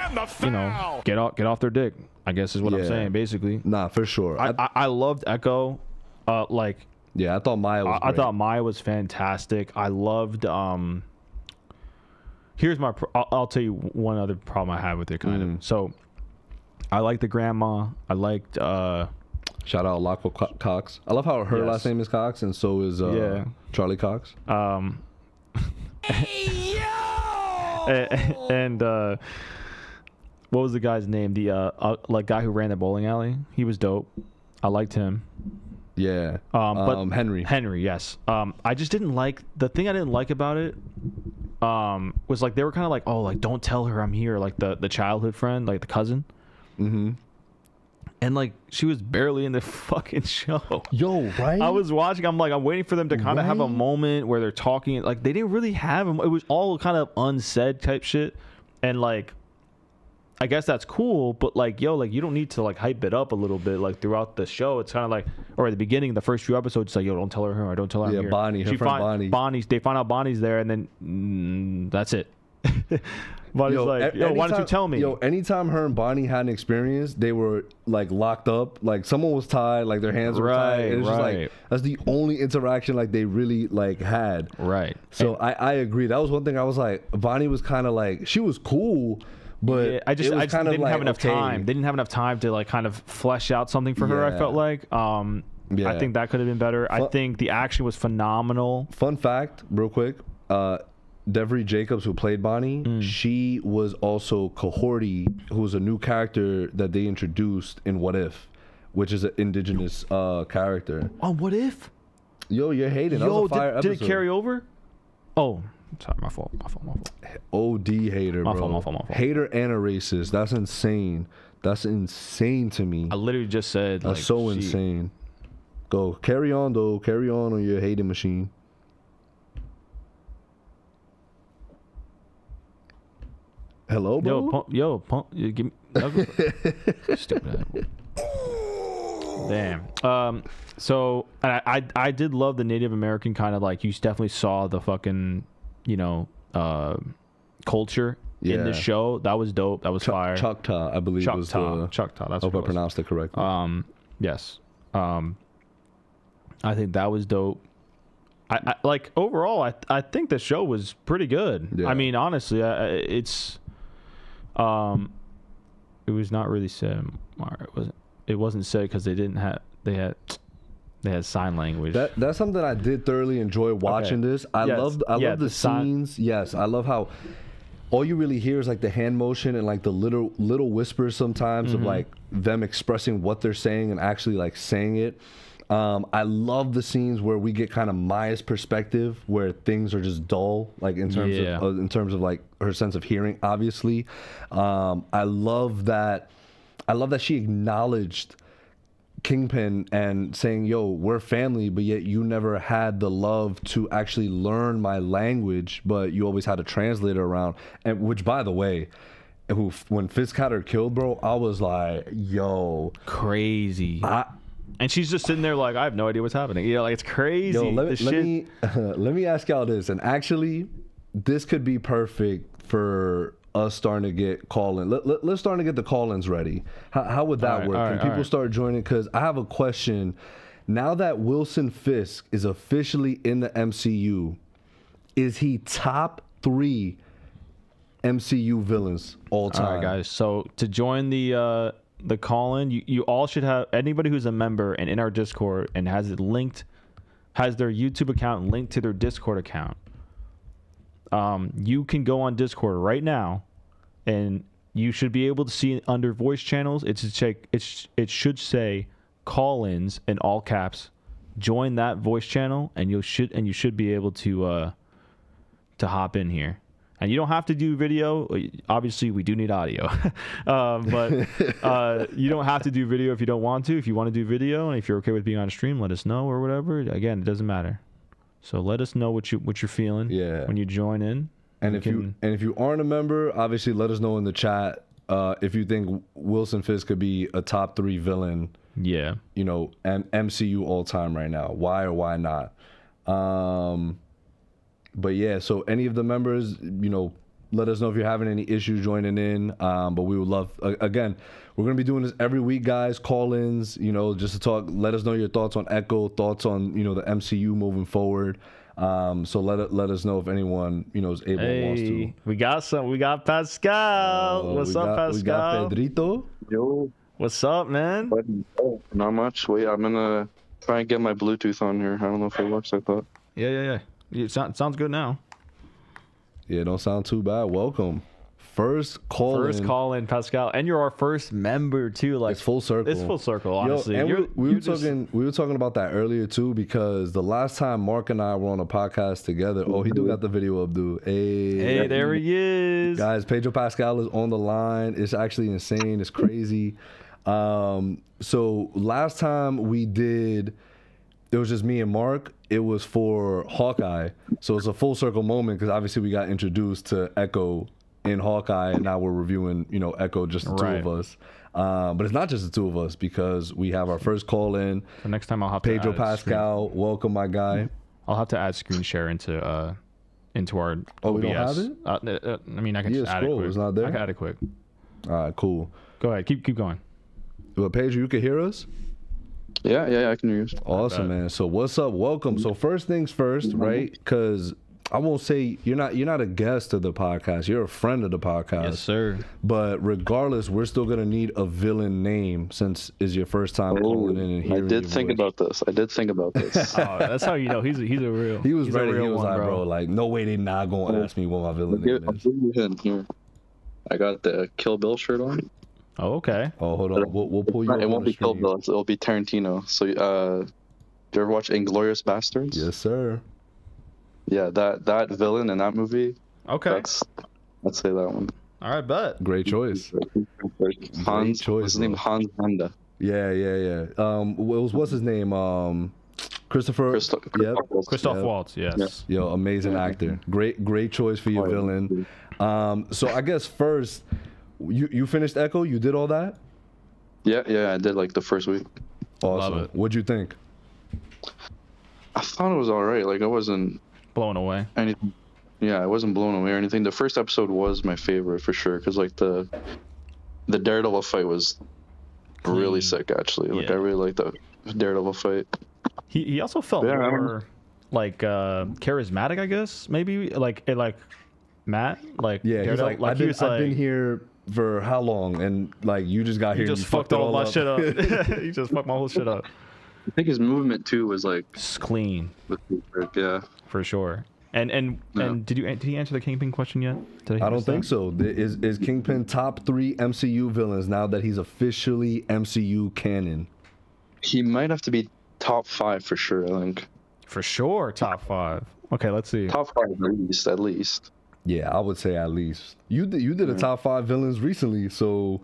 get off their dick. I guess is what I'm Yeah. saying, basically. Nah, for sure. I loved Echo. Like Yeah, I thought Maya was I great. thought Maya was fantastic. I loved. Here's my. I'll tell you one other problem I had with it, kind of. So, I liked the grandma. I liked. Shout out Loco Cox. I love how her Yes. last name is Cox, and so is Yeah. Charlie Cox. And what was the guy's name? The like guy who ran the bowling alley. He was dope. I liked him. Yeah. But Henry. Henry, yes. I just didn't like the thing I didn't like about it was like they were kind of like, oh, like don't tell her I'm here, like the childhood friend, like the cousin. Mm-hmm. And like she was barely in the fucking show. Yo, right? I was watching. I'm waiting for them to kind of have a moment where they're talking. Like they didn't really have them. It was all kind of unsaid type shit. And like, I guess that's cool. But like, yo, like you don't need to like hype it up a little bit. Like throughout the show, it's kind of like, or at the beginning, the first few episodes, it's like, yo, don't tell her, or don't tell her. I'm here. Bonnie, her friend Bonnie. They find out Bonnie's there, and then that's it. Bonnie's like, yo, why don't you tell me? Yo, anytime her and Bonnie had an experience, they were like locked up. Like someone was tied, like their hands were tied. It was just like that's the only interaction like they really like had. Right. So I agree. That was one thing I was like, Bonnie was kind of like, she was cool, but yeah, I just kind of didn't like, have enough time. They didn't have enough time to like kind of flesh out something for her. I felt like. I think that could have been better. I think the action was phenomenal. Fun fact, real quick. Devery Jacobs, who played Bonnie, she was also Cohorty, who was a new character that they introduced in What If, which is an indigenous character. Oh, What If? Yo, you're hating. That was a fire episode. Did it carry over? Oh, sorry, my fault. OD hater, bro. My fault. Hater and a racist. That's insane. That's insane to me. I literally just said that's like, so insane. Go. Carry on, though. Carry on your hating machine. Hello, bro? Give me... Stupid. Damn. So, I did love the Native American kind of like, you definitely saw the fucking, culture in the show. That was dope. That was fire. Choctaw, I believe was the... Choctaw, that's what I pronounced it correctly. Yes. I think that was dope. I like, overall, I think the show was pretty good. Yeah. I mean, honestly, it was not really said. It wasn't said because they had sign language. That's something I did thoroughly enjoy watching this. I love the scenes. Yes, I love how all you really hear is like the hand motion and like the little whispers sometimes of like them expressing what they're saying and actually like saying it. I love the scenes where we get kind of Maya's perspective, where things are just dull, like in terms of like her sense of hearing. Obviously, I love that she acknowledged Kingpin and saying, "Yo, we're family," but yet you never had the love to actually learn my language, but you always had a translator around. And which, by the way, when Fisk had her killed, bro, I was like, "Yo, crazy." And she's just sitting there like, I have no idea what's happening. You know, like, it's crazy. Yo, let me ask y'all this. And actually, this could be perfect for us starting to get call-in. Let's start to get the call-ins ready. How would that work? Can people start joining? Because I have a question. Now that Wilson Fisk is officially in the MCU, is he top 3 MCU villains all time? All right, guys. So to join the call-in, you all should have, anybody who's a member and in our Discord and has their YouTube account linked to their Discord account, you can go on Discord right now and you should be able to see under voice channels, it should say call-ins in all caps. Join that voice channel and you should be able to hop in here. And you don't have to do video. Obviously, we do need audio. But you don't have to do video if you don't want to. If you want to do video and if you're okay with being on stream, let us know or whatever. Again, it doesn't matter. So let us know what you're feeling when you join in. And if you aren't a member, obviously let us know in the chat if you think Wilson Fisk could be a top 3 villain. Yeah. And MCU all time right now. Why or why not? But yeah, so any of the members, let us know if you're having any issues joining in. But we would love, again, we're going to be doing this every week, guys. Call-ins, just to talk. Let us know your thoughts on Echo, thoughts on, the MCU moving forward. So let us know if anyone, is able and wants to. We got Pascal. What's up, Pascal? We got Pedrito. Yo. What's up, man? Not much. Wait, I'm going to try and get my Bluetooth on here. I don't know if it works like that. Yeah. It sounds good now. Yeah, don't sound too bad. Welcome. First call in, Pascal, and you're our first member too. Like It's full circle. It's full circle, honestly. Yo, and we were just- talking about that earlier too, because the last time Mark and I were on a podcast together. Oh, he do got the video up, dude. Hey, there he is. Guys, Pedro Pascal is on the line. It's actually insane. It's crazy. So last time we did, it was just me and Mark. It was for Hawkeye. So it's a full circle moment because obviously we got introduced to Echo in Hawkeye, and now we're reviewing, Echo, just the two of us. But it's not just the two of us because we have our first call in. The next time I'll have to Pedro add Pascal, welcome, my guy. I'll have to add screen share into our OBS. Oh, we don't have it? I mean, I can just add it scroll. quick. It's not there? I can add it quick. All right, cool. Go ahead. Keep going. Well, Pedro, you can hear us? Yeah, I can hear you. Awesome, man. So what's up? Welcome. So first things first, right? Because I won't say you're not a guest of the podcast. You're a friend of the podcast. Yes, sir. But regardless, we're still gonna need a villain name since it's your first time calling in and hearing. I did think about this. Oh, that's how you know he's a real. He was he's a ready. He real was one, like, bro, like no way they not gonna ask me what my villain name I'll is. give you a hint here. I got the Kill Bill shirt on. Oh, okay. Oh, hold on. We'll pull you. It up won't on the be Kill screen. Bill. It'll be Tarantino. So, do you ever watch Inglourious Bastards? Yes, sir. Yeah, that villain in that movie. Okay. Let's say that one. All right, bet. Great choice. Hans. choice, What's his name? bro. Hans Landa. Yeah. What's his name? Christopher. Yep. Christoph Yep. Waltz. Yes. Yo, amazing actor. Great choice for your villain. So I guess first, you finished Echo. You did all that. Yeah, I did like the first week. Awesome. Love it. What'd you think? I thought it was all right. Like I wasn't Blown away. anything. Yeah, I wasn't blown away or anything. The first episode was my favorite for sure because like the Daredevil fight was really sick actually. Like Yeah. I really liked the Daredevil fight. He also felt Yeah, I don't more like charismatic, I guess. Maybe like Matt. Like Yeah, he's Daredevil, like, I've been here for how long, and like you just got here. You and just you fucked it all my up. shit up. You just fucked my whole shit up. I think his movement too was like It's clean yeah. for sure. And did he answer the Kingpin question yet? Did I don't miss think that? so. Is Kingpin top 3 MCU villains now that he's officially MCU canon? He might have to be top 5 for sure. I think For sure, top 5. Okay, let's see. top 5 at least. Yeah, I would say at least. You did a top 5 villains recently, so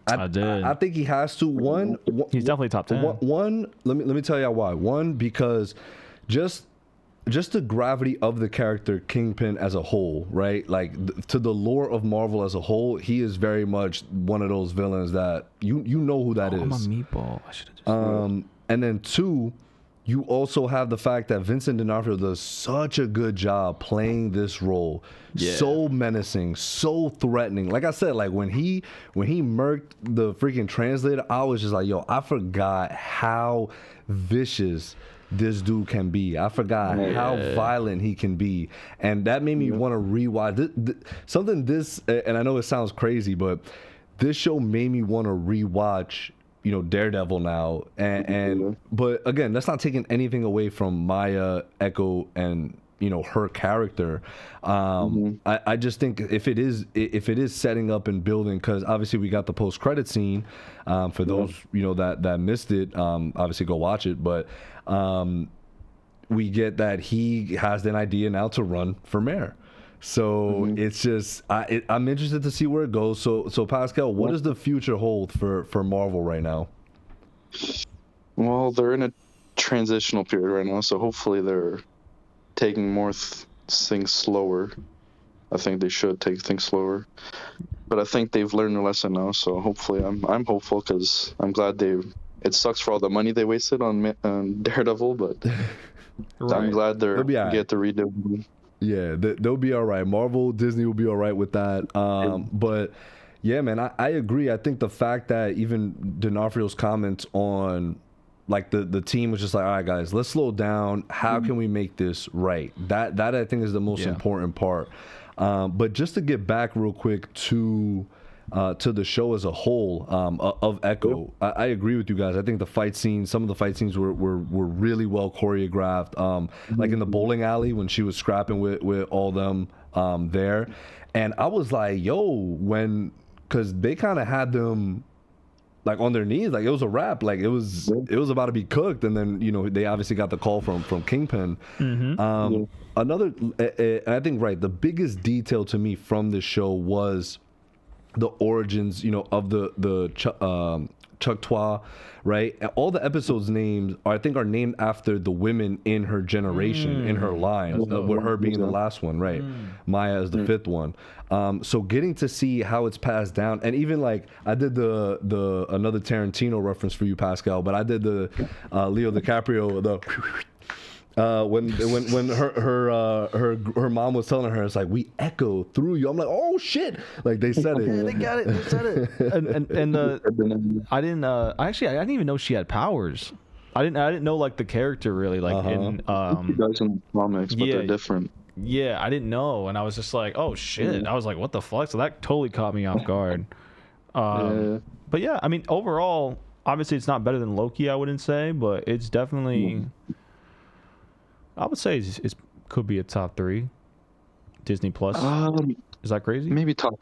I did. I think he has to. He's definitely top 10. One, let me tell you why. One, because just the gravity of the character Kingpin as a whole, right? Like to the lore of Marvel as a whole, he is very much one of those villains that you know who that is. I'm a meatball. I should have just. And then 2, you also have the fact that Vincent D'Onofrio does such a good job playing this role. Yeah. So menacing, so threatening. Like I said, like when he murked the freaking translator, I was just like, yo, I forgot how vicious this dude can be. I forgot how violent he can be. And that made me want to rewatch this. And I know it sounds crazy, but this show made me want to rewatch Daredevil now, and but again, that's not taking anything away from Maya, Echo, and her character. I just think if it is setting up and building, because obviously we got the post-credit scene. For those that missed it, obviously go watch it. But we get that he has an idea now to run for mayor. So it's just I'm interested to see where it goes. So Pascal, what does the future hold for Marvel right now? Well, they're in a transitional period right now, so hopefully they're taking more things slower. I think they should take things slower, but I think they've learned a lesson now. So hopefully, I'm hopeful because I'm glad It sucks for all the money they wasted on Daredevil, but I'm glad they're get to redo. Yeah, they'll be all right. Marvel, Disney will be all right with that. But yeah, man, I agree. I think the fact that even D'Onofrio's comments on like the team was just like, all right, guys, let's slow down. How can we make this right? That I think is the most important part. But just to get back real quick to to the show as a whole of Echo. I agree with you guys. I think the fight scenes, some of the fight scenes were really well choreographed. Like in the bowling alley when she was scrapping with all them there, and I was like, yo, because they kind of had them like on their knees, like it was a wrap, like it was about to be cooked, and then they obviously got the call from Kingpin. Another, I think the biggest detail to me from this show was the origins, of the Cwv, right? And all the episodes names are named after the women in her generation, in her line, with her being the last one, right? Maya is the fifth one. So getting to see how it's passed down, and even like I did the another Tarantino reference for you, Pascal, but I did the Leo DiCaprio when her mom was telling her, it's like, we echo through you. I'm like, oh shit, like they said it. Yeah, they got it. They said it. And I didn't even know she had powers. I didn't know like the character really, like in She does in the comics, but they're different. Yeah, I didn't know, and I was just like, oh shit. I was like, what the fuck? So that totally caught me off guard. But yeah, I mean, overall, obviously it's not better than Loki, I wouldn't say, but it's definitely, I would say it could be a top 3 Disney Plus. Is that crazy? Maybe top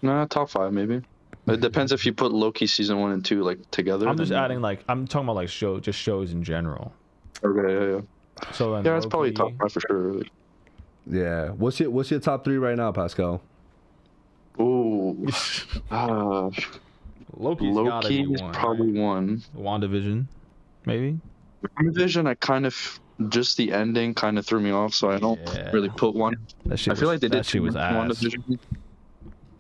5 maybe. It depends if you put Loki season 1 and 2 like together. I'm just adding I'm talking about like shows in general. Okay, yeah. So then it's probably top 5 for sure. Yeah. What's your top 3 right now, Pascal? Ooh. Loki's probably one. WandaVision, maybe. WandaVision, I kind of just the ending kind of threw me off, so I don't really put one. I feel like they did too much. WandaVision.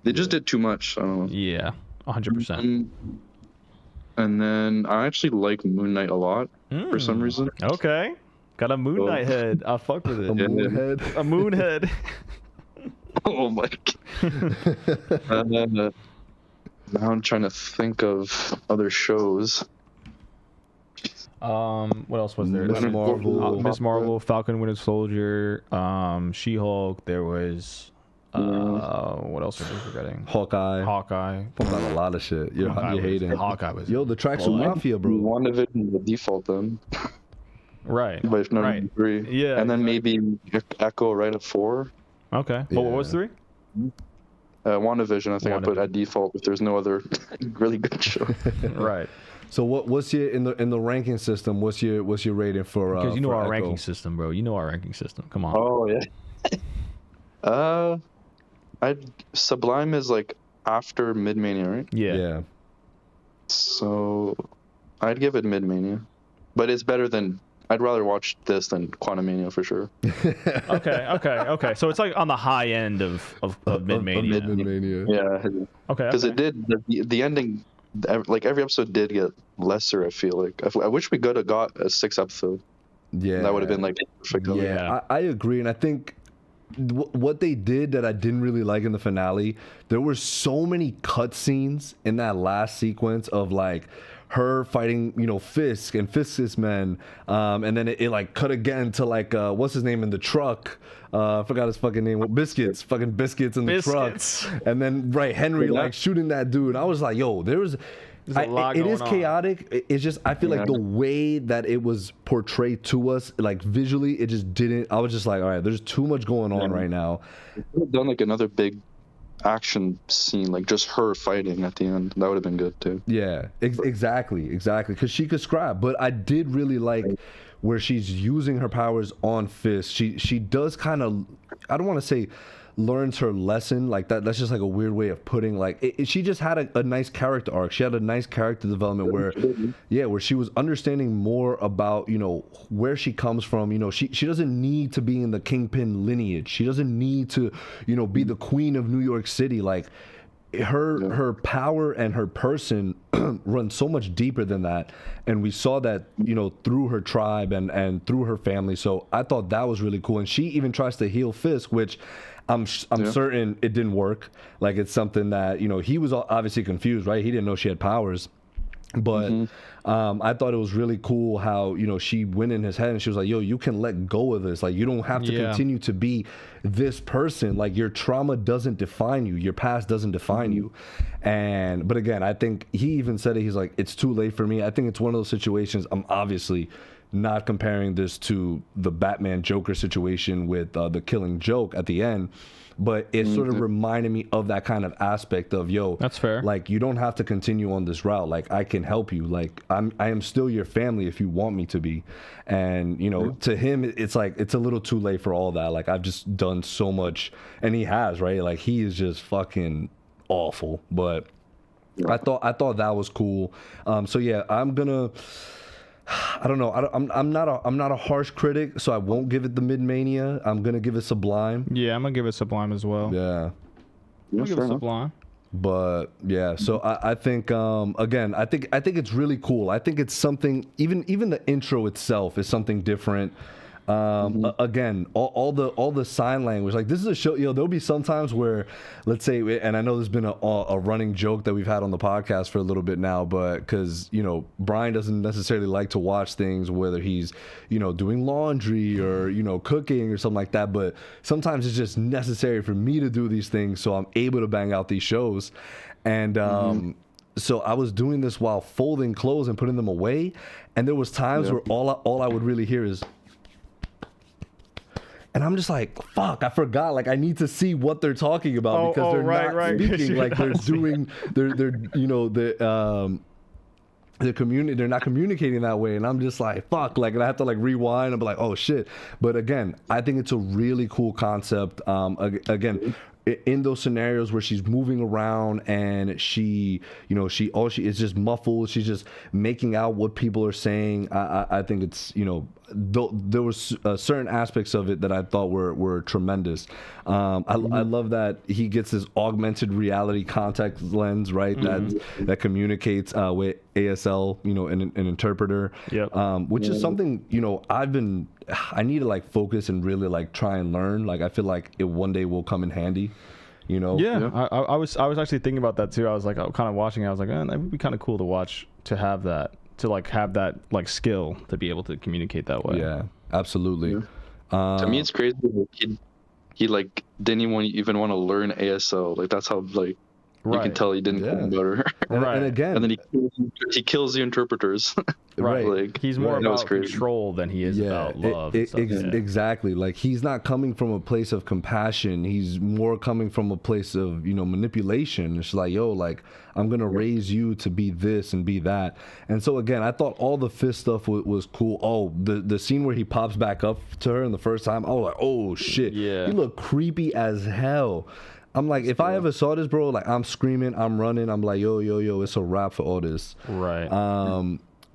They just did too much. I don't know. Yeah, 100%. And then I actually like Moon Knight a lot for some reason. Okay. Got a Moon Knight head. I fuck with it. A moon head. Oh my god. Now I'm trying to think of other shows. What else was there? Miss Marvel, Falcon Winter Soldier, She-Hulk. There was what else are we forgetting? Hawkeye. Forgot a lot of shit. You're hating. Hawkeye was. Yo, the Tracksuit Mafia, bro. WandaVision the default then. Right. But if not 3. Yeah. And then maybe Echo right at 4. Okay. Yeah. What was 3? WandaVision, I think I put at default if there's no other really good show. Right. So what's your in the ranking system? What's your rating for? Because you know for our Echo? ranking system, bro. You know our ranking system. Come on. Oh yeah. Sublime is like after Mid-Mania, right? Yeah. So I'd give it Mid-Mania, but it's better than. I'd rather watch this than Quantumania for sure. Okay. So it's like on the high end of Mid-Mania. Yeah. Okay. Because it did the ending. Like every episode did get lesser. I feel like I wish we could have got a 6th episode. Yeah, that would have been like perfect. Yeah, I agree, and I think what they did that I didn't really like in the finale, there were so many cutscenes in that last sequence of like her fighting, Fisk and Fisk's men, and then it like cut again to like what's his name in the truck. I forgot his fucking name. Fucking biscuits in the truck. And then Henry like shooting that dude. I was like, yo, there's a lot going on. It is chaotic. It's just I feel like the way that it was portrayed to us, like visually, it just didn't. I was just like, all right, there's too much going on right now. We've done like another big action scene, like just her fighting at the end. That would have been good too. Yeah, exactly, because she could scrap. But I did really like where she's using her powers on Fisk. She does kind of, I don't want to say learns her lesson like that. That's just like a weird way of putting like she just had a nice character arc. She had a nice character development where she was understanding more about where she comes from. She doesn't need to be in the Kingpin lineage. She doesn't need to be the queen of New York City. Like her power and her person run so much deeper than that, and we saw that through her tribe and through her family. So I thought that was really cool, and she even tries to heal Fisk, which I'm certain it didn't work. Like it's something that he was obviously confused, right? He didn't know she had powers. But I thought it was really cool how, you know, she went in his head and she was like, yo, you can let go of this. Like, you don't have to continue to be this person. Like, your trauma doesn't define you. Your past doesn't define you. But again, I think he even said it. He's like, it's too late for me. I think it's one of those situations. I'm obviously not comparing this to the Batman Joker situation with the Killing Joke at the end. But it sort of reminded me of that kind of aspect of, yo, that's fair. Like, you don't have to continue on this route. Like, I can help you. Like, I am still your family if you want me to be. And, you know, to him, it's like, it's a little too late for all that. Like, I've just done so much, and he has, right? Like, he is just fucking awful. But I thought that was cool. So yeah, I don't know. I'm not a harsh critic, so I won't give it the Mid-Mania. I'm gonna give it Sublime. Yeah, I'm gonna give it Sublime as well. Yeah, I'm gonna give it Sublime. But yeah, so I think again, I think it's really cool. I think it's something. Even the intro itself is something different. Again, all the sign language, like, this is a show, you know, there'll be some times where, let's say, and I know there's been a running joke that we've had on the podcast for a little bit now, but because, you know, Brian doesn't necessarily like to watch things, whether he's, you know, doing laundry or, you know, cooking or something like that, but sometimes it's just necessary for me to do these things so I'm able to bang out these shows. And so I was doing this while folding clothes and putting them away, and there was times where all I would really hear is, and I'm just like, fuck, I forgot. Like, I need to see what they're talking about because they're not speaking. Like, they're doing, they're you know, they're not communicating that way. And I'm just like, fuck. Like, and I have to like rewind and be like, oh shit. But again, I think it's a really cool concept. Again, in those scenarios where she's moving around and she is just muffled, she's just making out what people are saying. I think it's, you know, there was certain aspects of it that I thought were tremendous. I love that he gets this augmented reality contact lens, right? That communicates with ASL, you know, an interpreter. Which is something, you know, I need to like focus and really like try and learn. Like, I feel like it one day will come in handy, you know? I was actually thinking about that too. I was like, kind of watching it. I was like, that would be kind of cool to watch, to have that skill to be able to communicate that way. Yeah, absolutely. To me, it's crazy. He like didn't even want to learn ASL. Like, that's how, like, you can tell he didn't care about her. And again, and then he kills the interpreters. Right. Like, he's more about control than he is about love. Exactly. Like, he's not coming from a place of compassion. He's more coming from a place of, you know, manipulation. It's like, yo, like, I'm going to raise you to be this and be that. And so, again, I thought all the fist stuff was cool. Oh, the scene where he pops back up to her in the first time, I was like, oh, shit. Yeah. He looked creepy as hell. I'm like, if I ever saw this, bro, like, I'm screaming, I'm running. I'm like, yo, it's a wrap for all this. Right.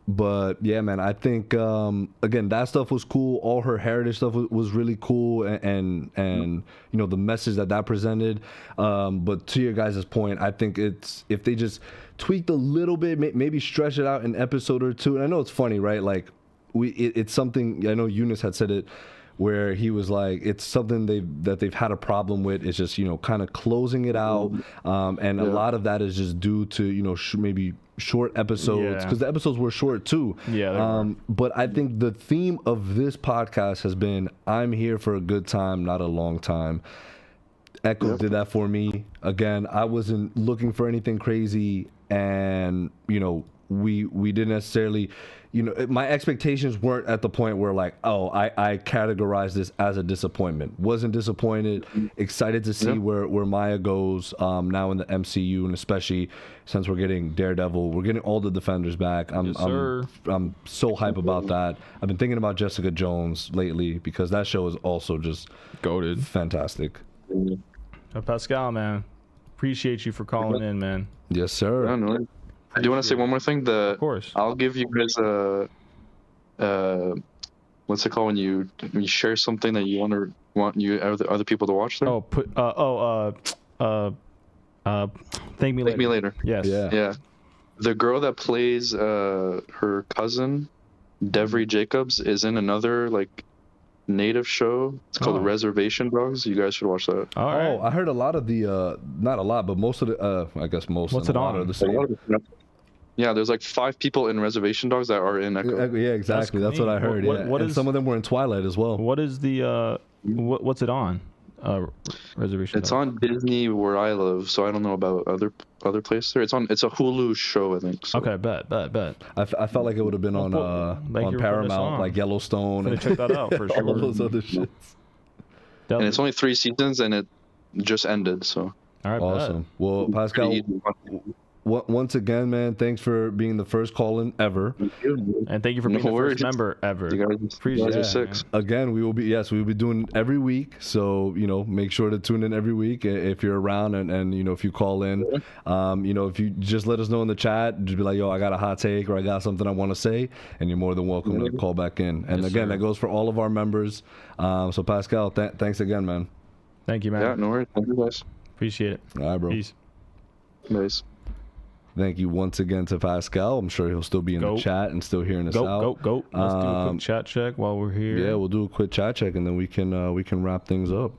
But yeah, man, I think again, that stuff was cool. All her heritage stuff was really cool, and you know, the message that presented. But to your guys' point, I think it's, if they just tweaked a little bit, maybe stretch it out an episode or two. And I know it's funny, right? Like, it's something, I know Eunice had said it, where he was like, it's something they've had a problem with. It's just, you know, kind of closing it out, and a lot of that is just due to, you know, maybe short episodes, because the episodes were short too. But I think the theme of this podcast has been, I'm here for a good time, not a long time. Echo did that for me. Again, I wasn't looking for anything crazy, and, you know, we didn't necessarily, you know, my expectations weren't at the point where, like, oh, I categorized this as a disappointment. Wasn't disappointed. Excited to see where Maya goes now in the MCU, and especially since we're getting Daredevil, we're getting all the Defenders back. I'm so hype about that. I've been thinking about Jessica Jones lately because that show is also just goated, fantastic. Pascal, man, appreciate you for calling in, man. Yes, sir. I don't know. Do you want to say one more thing? Of course. I'll give you guys what's it called when you share something that you want other people to watch there? Thank Me Later. Yes. Yeah. The girl that plays her cousin, Devry Jacobs, is in another like native show. It's called The Reservation Dogs. You guys should watch that. I heard a lot of the not a lot, but most of the I guess most. What's it on? Of the same. Yeah, there's like 5 people in Reservation Dogs that are in Echo. Yeah, exactly. That's what I heard. And some of them were in Twilight as well. What is the what's it on? Reservation. It's on Disney where I live, so I don't know about other places there. It's a Hulu show, I think. So. Okay, bet. I felt like it would have been on Paramount, like Yellowstone, and check that out for sure. All those other shits. And it's only 3 seasons, and it just ended. So. All right, awesome. Well, Pascal, once again, man, thanks for being the first call-in ever. And thank you for being the first member ever. You guys are 6. Again, we will be doing every week. So, make sure to tune in every week if you're around and if you call in. If you just let us know in the chat, just be like, yo, I got a hot take or I got something I want to say, and you're more than welcome to call back in. And again, that goes for all of our members. So, Pascal, thanks again, man. Thank you, man. Yeah, no worries. Thank you, guys. Appreciate it. All right, bro. Peace. Nice. Thank you once again to Pascal. I'm sure he'll still be in the chat and still hearing us out. Go. Let's do a quick chat check while we're here. Yeah, we'll do a quick chat check and then we can wrap things up.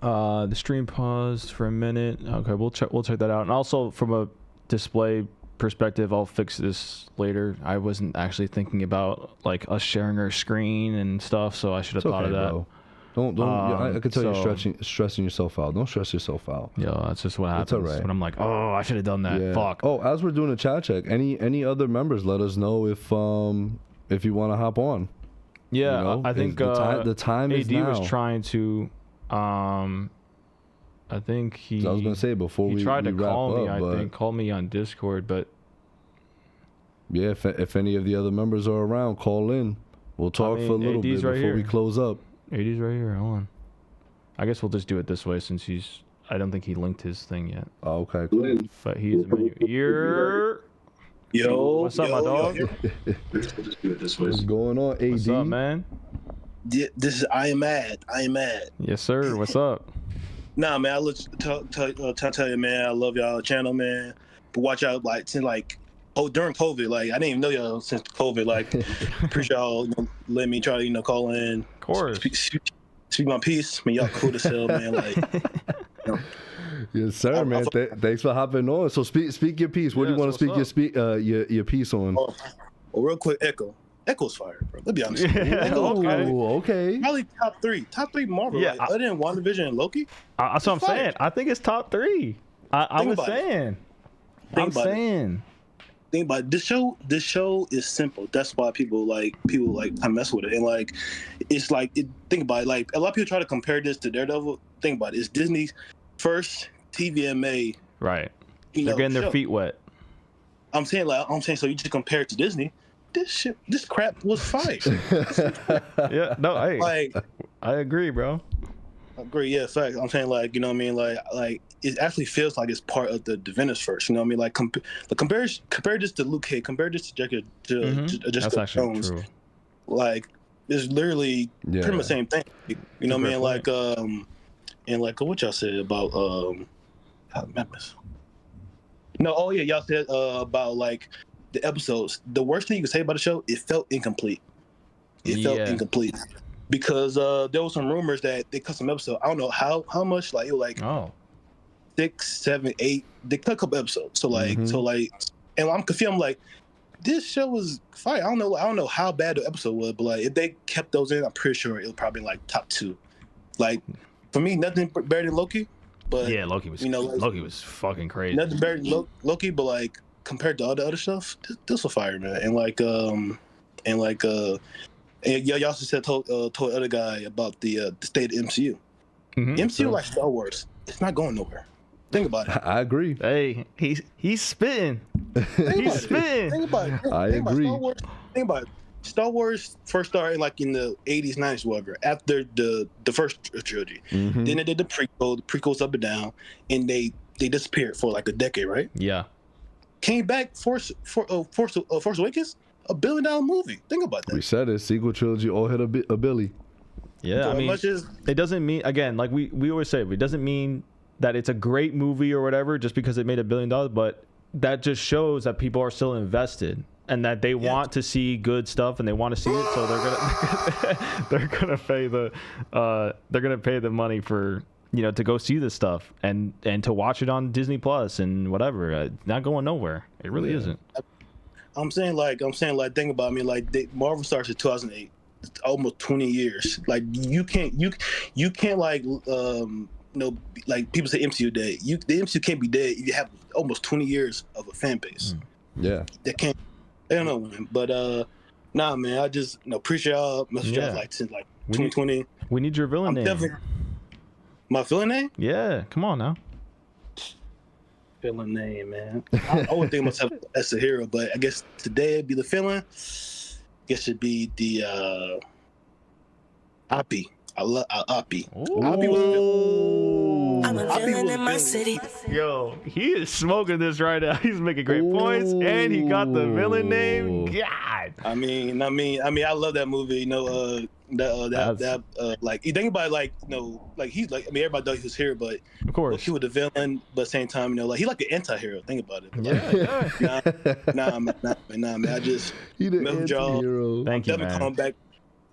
The stream paused for a minute. Okay, we'll check that out. And also from a display perspective, I'll fix this later. I wasn't actually thinking about like us sharing our screen and stuff, so I should have thought of that. Bro. Don't. I can tell you're stressing yourself out. Don't stress yourself out. Yo, that's just what happens. It's all right. When I'm like, oh, I should have done that. Yeah. Fuck. Oh, as we're doing a chat check, any other members, let us know if you want to hop on. Yeah, I think the time is now. AD was trying to. I think he. I was gonna say before we tried to call me. I think call me on Discord, but. Yeah, if any of the other members are around, call in. We'll talk for a little bit before we close up. AD's right here. Hold on. I guess we'll just do it this way since I don't think he linked his thing yet. Oh, okay, cool. But he's here. Yo. What's up, my dog? We'll just do it this way. What's going on, AD? What's up, man? This is I am mad. Yes, sir. What's up? Nah, man. I'll tell you, man. I love y'all channel, man. But watch out, during COVID, I didn't even know y'all since COVID. Appreciate y'all letting me try to call in. Of course. Speak my piece. Man, y'all cool as hell, man. Yes, sir, man. Thanks for hopping on. So speak your piece. What do you want to speak your piece on? Well, real quick, Echo's fire, bro. Let's be honest. Okay. Probably top three Marvel. Yeah, other than WandaVision and Loki. That's what I'm saying. I think it's top 3. I was saying. Think about it. This show is simple. That's why people I mess with it. And think about it. A lot of people try to compare this to Daredevil. Think about it. It's Disney's first TVMA. Right. They're getting their feet wet. I'm saying so you just compare it to Disney. This crap was fire. Yeah, no, I agree, bro. I agree, yeah, fact. I'm saying it actually feels like it's part of the Divinus first. You know what I mean? Compare this to Luke Cage, compare this to Jessica Jones. True. It's literally pretty much the same thing. You know what I mean? And what y'all said about y'all said about the episodes. The worst thing you could say about the show, it felt incomplete. Incomplete. Because there was some rumors that they cut some episodes. I don't know how much, it was 6, 7, 8. They cut a couple episodes. And I'm confused. I'm like, this show was fire. I don't know how bad the episode was, but if they kept those in, I'm pretty sure it was probably top 2. For me, nothing better than Loki. But yeah, Loki was Loki was fucking crazy. Nothing better than Loki, but compared to all the other stuff, this was fire, man. And y'all also said told the other guy about the state of MCU. MCU like Star Wars. It's not going nowhere. Think about it. I agree. Hey, he's spitting. He's spitting. Think about it. I agree. Think about it. Star Wars first started in the 80s, 90s, whatever. After the first trilogy, then they did the prequels up and down, and they disappeared for a decade, right? Yeah. Came back Force Awakens, $1 billion movie. Think about that. We said it. Sequel trilogy all hit a Billy. Yeah, so I mean, it doesn't mean, again, we always say, it doesn't mean that it's a great movie or whatever just because it made $1 billion, but that just shows that people are still invested and that they want to see good stuff and they want to see it, so they're gonna pay the money for to go see this stuff and to watch it on Disney Plus and whatever. Not going nowhere. It really isn't. I'm saying like think about me, like Marvel starts in 2008. It's almost 20 years. Like you can't like like people say MCU dead. The MCU can't be dead if you have almost 20 years of a fan base. Yeah. They can't. I don't know, man. But nah, man. I just appreciate y'all. Message y'all like since like 2020. We need your villain name. My villain name? Yeah, come on now. Villain name, man. I would think of myself as a hero, but I guess today it'd be the villain. Guess it'd be the Oppie. I love Oppie. Oppie was the villain. I'm a villain in my city. Yo, he is smoking this right now. He's making great points, and he got the villain name. God. I mean, I love that movie. Like you think about it, like like he's like everybody thought he was here, but of course he was the villain. But at the same time, like he's like the anti-hero. Think about it. Yeah. Nah, man. I just He the message y'all. anti-hero. Thank you, Devin man. come back.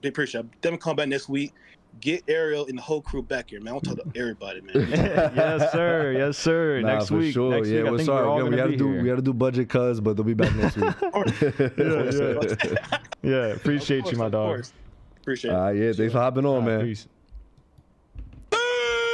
They appreciate it. Devin come back next week. Get Ariel and the whole crew back here, man. I want to talk to everybody, man. Yes, sir. Yes, sir. Nah, next for week. sure. Next Yeah, week, I we're think sorry. we're all We gonna had be to do here. we had to do budget cuts, but they'll be back next week. Yeah, appreciate you, my dog. Appreciate it. Yeah, thanks for hopping on, man. Peace.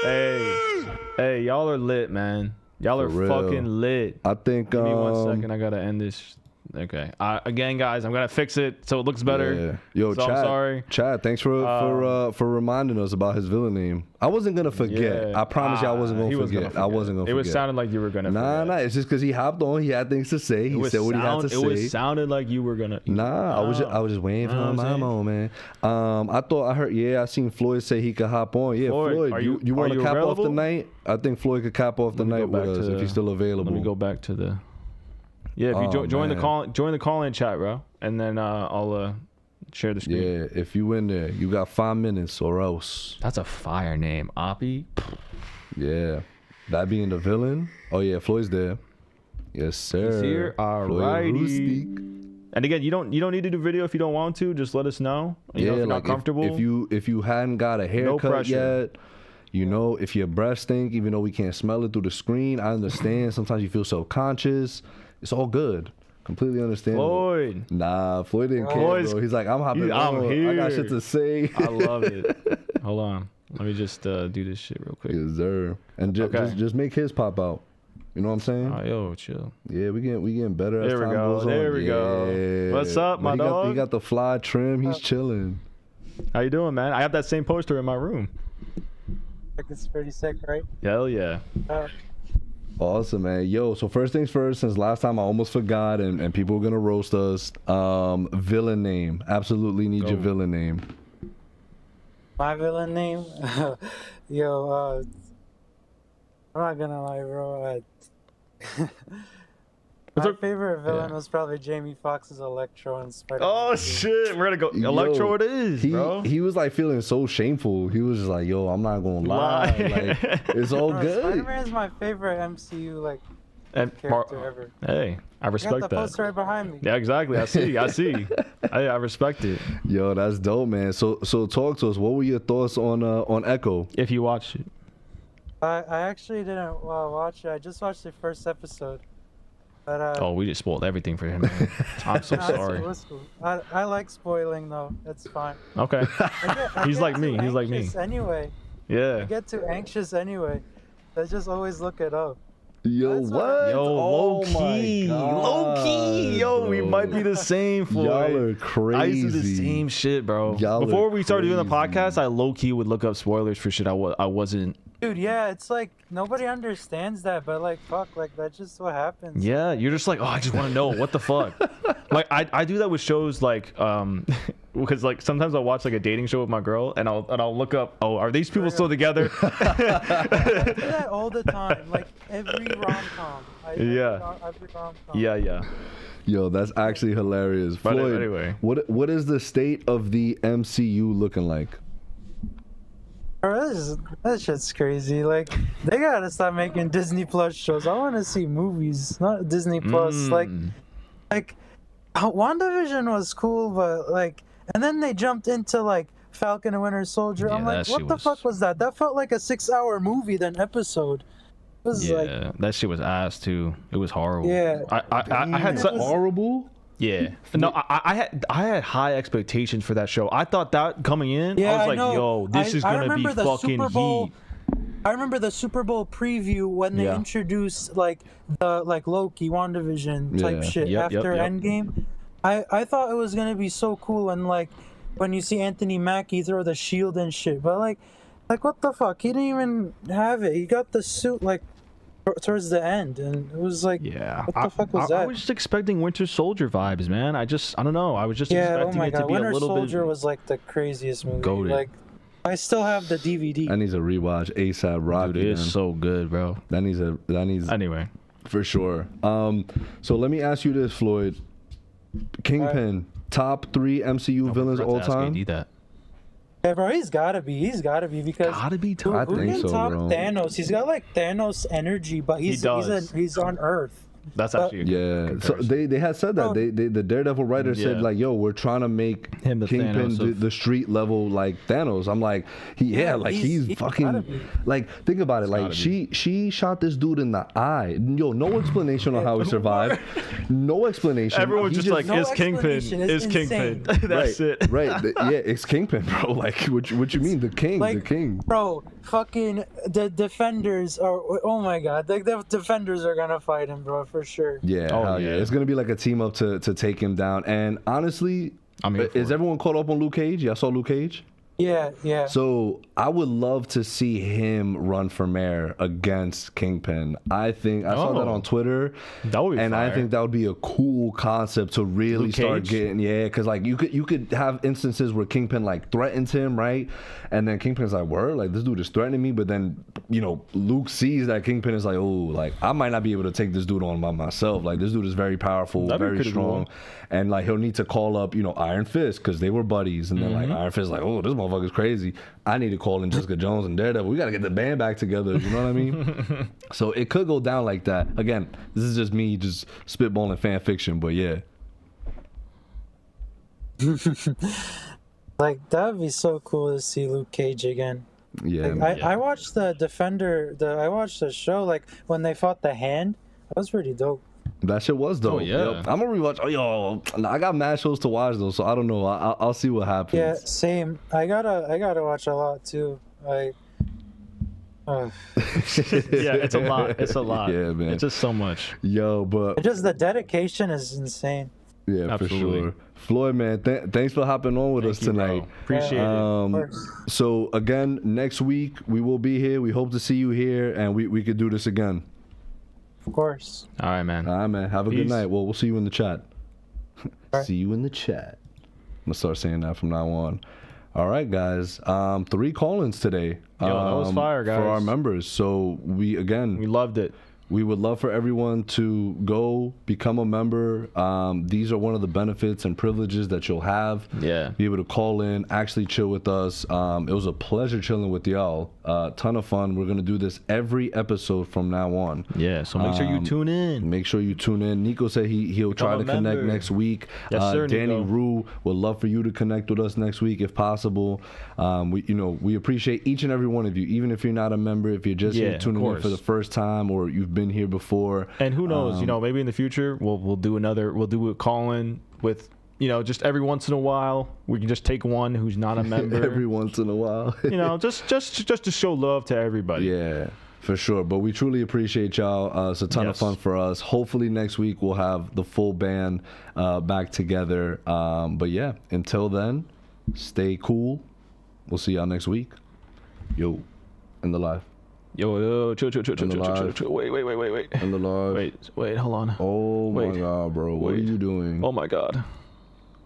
Hey, y'all are lit, man. Y'all are For real. fucking lit. I think Give me 1 second. I gotta end this. Okay. Again, guys, I'm gonna fix it so it looks better. Yeah. Yo, So Chad, I'm sorry. Chad, thanks for reminding us about his villain name. I wasn't gonna forget. Yeah. I promise you, I wasn't gonna He was forget. gonna I wasn't gonna It forget. was sounding like you were gonna forget. Nah. It's just because he hopped on. He had things to say. He said what he had to say. It was sounded like you were gonna. Nah, I was just waiting for him. I'm on, man. I heard. Yeah, I seen Floyd say he could hop on. Yeah, Floyd, are you you- want are to you cap off the available? night? I think Floyd could cap off the Let me night go with back us to if he's still available. Let me go back to the. Yeah, if you Oh, join the man. join the call-in chat, bro, and then I'll share the screen. Yeah, if you in there, you got 5 minutes or else. That's a fire name, Oppie. Yeah, that being the villain. Oh yeah, Floyd's there. Yes, sir. He's here. Floyd Alrighty. Rustic. And again, you don't need to do video if you don't want to. Just let us know. You know, if you're not comfortable. If you hadn't got a haircut pressure. yet, if your breath stink, even though we can't smell it through the screen, I understand. Sometimes you feel self-conscious. It's all good. Completely understandable. Floyd. Nah, Floyd didn't care, Floyd's- bro. He's like, I'm hopping I'm on. I here. got shit to say. I love it. Hold on. Let me just do this shit real quick. Yes, sir. And Okay. just make his pop out. You know what I'm saying? Yo, chill. Yeah, we getting better as There we time go, goes on. there we go. Yeah. What's up, my He dog? got the fly trim. He's chilling. How you doing, man? I have that same poster in my room. It's pretty sick, right? Hell yeah. Awesome, man. Yo, so first things first, since last time I almost forgot and people were gonna roast us. Villain name. Absolutely need your villain name. My villain name? Yo, I'm not gonna lie, bro. My favorite villain was probably Jamie Foxx's Electro in Spider-Man. Oh shit, we're gonna go Electro. It is, bro. He was like feeling so shameful. He was just like, "Yo, I'm not gonna lie. Like, it's all Bro, good." Spider-Man is my favorite MCU character ever. Hey, I respect I got the that. poster right behind me. Yeah, exactly. I see. I respect it. Yo, that's dope, man. So talk to us. What were your thoughts on Echo? If you watched it, I actually didn't watch it. I just watched the first episode. But, we just spoiled everything for him. Man. I'm so no, sorry. it was cool. I like spoiling though. It's fine. Okay. I He's get like me. too He's like me. anxious Anyway, I Yeah. get too anxious anyway. I just always look it up. Yo, That's what? Yo, Oh low my key, God, low key. Yo, we bro. might be the same, Floyd. Y'all are crazy. I used to do the same shit, bro. Y'all Before are we started doing the crazy. podcast, I low key would look up spoilers for shit I wasn't. Dude, yeah, it's like nobody understands that, but like fuck, like that's just what happens. Yeah, you're just like, oh, I just want to know what the fuck. Like I do that with shows like because like sometimes I'll watch like a dating show with my girl and I'll look up, oh, are these people still together? I do that all the time, like every rom-com. Yeah. Every rom-com. Yeah. Yo, that's actually hilarious. But Floyd, anyway. what is the state of the MCU looking like? Bro, that shit's crazy. Like, they gotta stop making Disney Plus shows. I want to see movies, not Disney Plus. Like, WandaVision was cool, but like, and then they jumped into like Falcon and Winter Soldier. Yeah, I'm like, that what shit the was- fuck was that? That felt like a 6-hour movie than episode. It was like, Yeah, that shit was ass too. It was horrible. Yeah. I had It was- horrible. Yeah. No, I had high expectations for that show. I thought that coming in, yeah, I was like, know. yo, this is I gonna be remember the fucking Super Bowl. heat. I remember the Super Bowl preview when they Yeah. introduced like the Loki, WandaVision type Yeah. shit Yep, after yep. Endgame. I thought it was gonna be so cool, and like when you see Anthony Mackie throw the shield and shit, but like what the fuck? He didn't even have it. He got the suit like towards the end, and it was like, Yeah. what the fuck was that? I was just expecting Winter Soldier vibes, man. I don't know. I was just Yeah, oh expecting my it to god, be Winter a little Soldier bit was like the craziest movie. Goated. Like, I still have the DVD. That needs a rewatch ASAP. Rocky, Dude, it is man. so good, bro. That needs Anyway. for sure. So let me ask you this, Floyd. Kingpin, top 3 MCU villains I all forgot to ask time. AD that. Yeah, bro, he's gotta be because Gotta be who, top. who I think can so, top bro. Thanos? He's got like Thanos energy, but he's on Earth. That's actually a good Yeah, so comparison. they had said that. Oh. They the Daredevil writer said Yeah. like, "Yo, we're trying to make Him the Kingpin Thanos of- the street level like Thanos." I'm like, Yeah, like he's he's gotta fucking be. like think about it. Like gotta she shot this dude in the eye. Yo, no explanation on how he survived. No explanation. Everyone's He just like, No is Kingpin. explanation. Is It's Kingpin. insane. That's right, it. right. Yeah, it's Kingpin, bro. Like, what you mean? The king, the Like, king. bro, fucking the defenders are. Oh my god, the defenders are gonna fight him, bro, for sure. Yeah, Oh, hell yeah. yeah. It's gonna be like a team up to take him down. And honestly, I'm here for is it. everyone caught up on Luke Cage? Y'all saw Luke Cage? Yeah. So I would love to see him run for mayor against Kingpin. I think I saw that Oh. on Twitter, That would be and I fire. think that would be a cool concept to really Luke start Cage? getting. Yeah, because like you could have instances where Kingpin like threatens him, right? And then Kingpin's like, "Word, like this dude is threatening me," but then Luke sees that Kingpin is like, "Oh, like I might not be able to take this dude on by myself. Like this dude is very powerful, That'd be very pretty strong." cool. And like he'll need to call up, Iron Fist because they were buddies. And then Mm-hmm. like Iron Fist is like, oh, this motherfucker's crazy. I need to call in Jessica Jones and Daredevil. We got to get the band back together. You know what I mean? So it could go down like that. Again, this is just me just spitballing fan fiction, but yeah. Like that'd be so cool to see Luke Cage again. Yeah. Like, I watched the Defender. I watched the show like when they fought the Hand. That was pretty dope. That shit was dope. Oh, yeah. Yep. I'm gonna rewatch. Oh, yo, I got mad shows to watch though, so I don't know. I'll see what happens. Yeah, same. I gotta watch a lot too. Like, Yeah, it's a lot. It's a lot. Yeah, man. It's just so much. Yo, but just the dedication is insane. yeah, Absolutely. for sure. Floyd, man, thanks for hopping on with us Thank you, bro. tonight. Appreciate it. Of course. So again, next week we will be here. We hope to see you here, and we could do this again. Of course. All right, man. All right, man. Have a good Peace. night. Well, we'll see you in the chat. right. See you in the chat. I'm gonna start saying that from now on. All right, guys. 3 call-ins today. Yo, that was fire, guys. For our members. So we loved it. we would love for everyone to go become a member. These are one of the benefits and privileges that you'll have. Yeah. Be able to call in, actually chill with us. It was a pleasure chilling with y'all. Ton of fun. We're going to do this every episode from now on. Yeah, so make sure you tune in. Make sure you tune in. Nico said he'll try a to connect member. next week. Yes, sir, Danny Nico. Rue would love for you to connect with us next week if possible. We appreciate each and every one of you, even if you're not a member, if you're just Yeah, here of tuning in course. for the first time or you've been here before. And who knows, maybe in the future we'll do a call-in with, just every once in a while we can just take one who's not a member. Every once in a while. just to show love to everybody. Yeah, for sure. But we truly appreciate y'all. It's a ton of Yes. fun for us. Hopefully next week we'll have the full band back together. But yeah, until then, stay cool. We'll see y'all next week. Yo, in the live. Yo, chill. live. Wait. In the live. Wait, hold on. Oh my Wait. god, bro. What are Wait. you doing? Oh my god.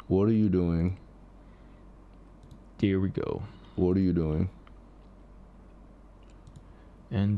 What are you doing? Here we go. What are you doing? And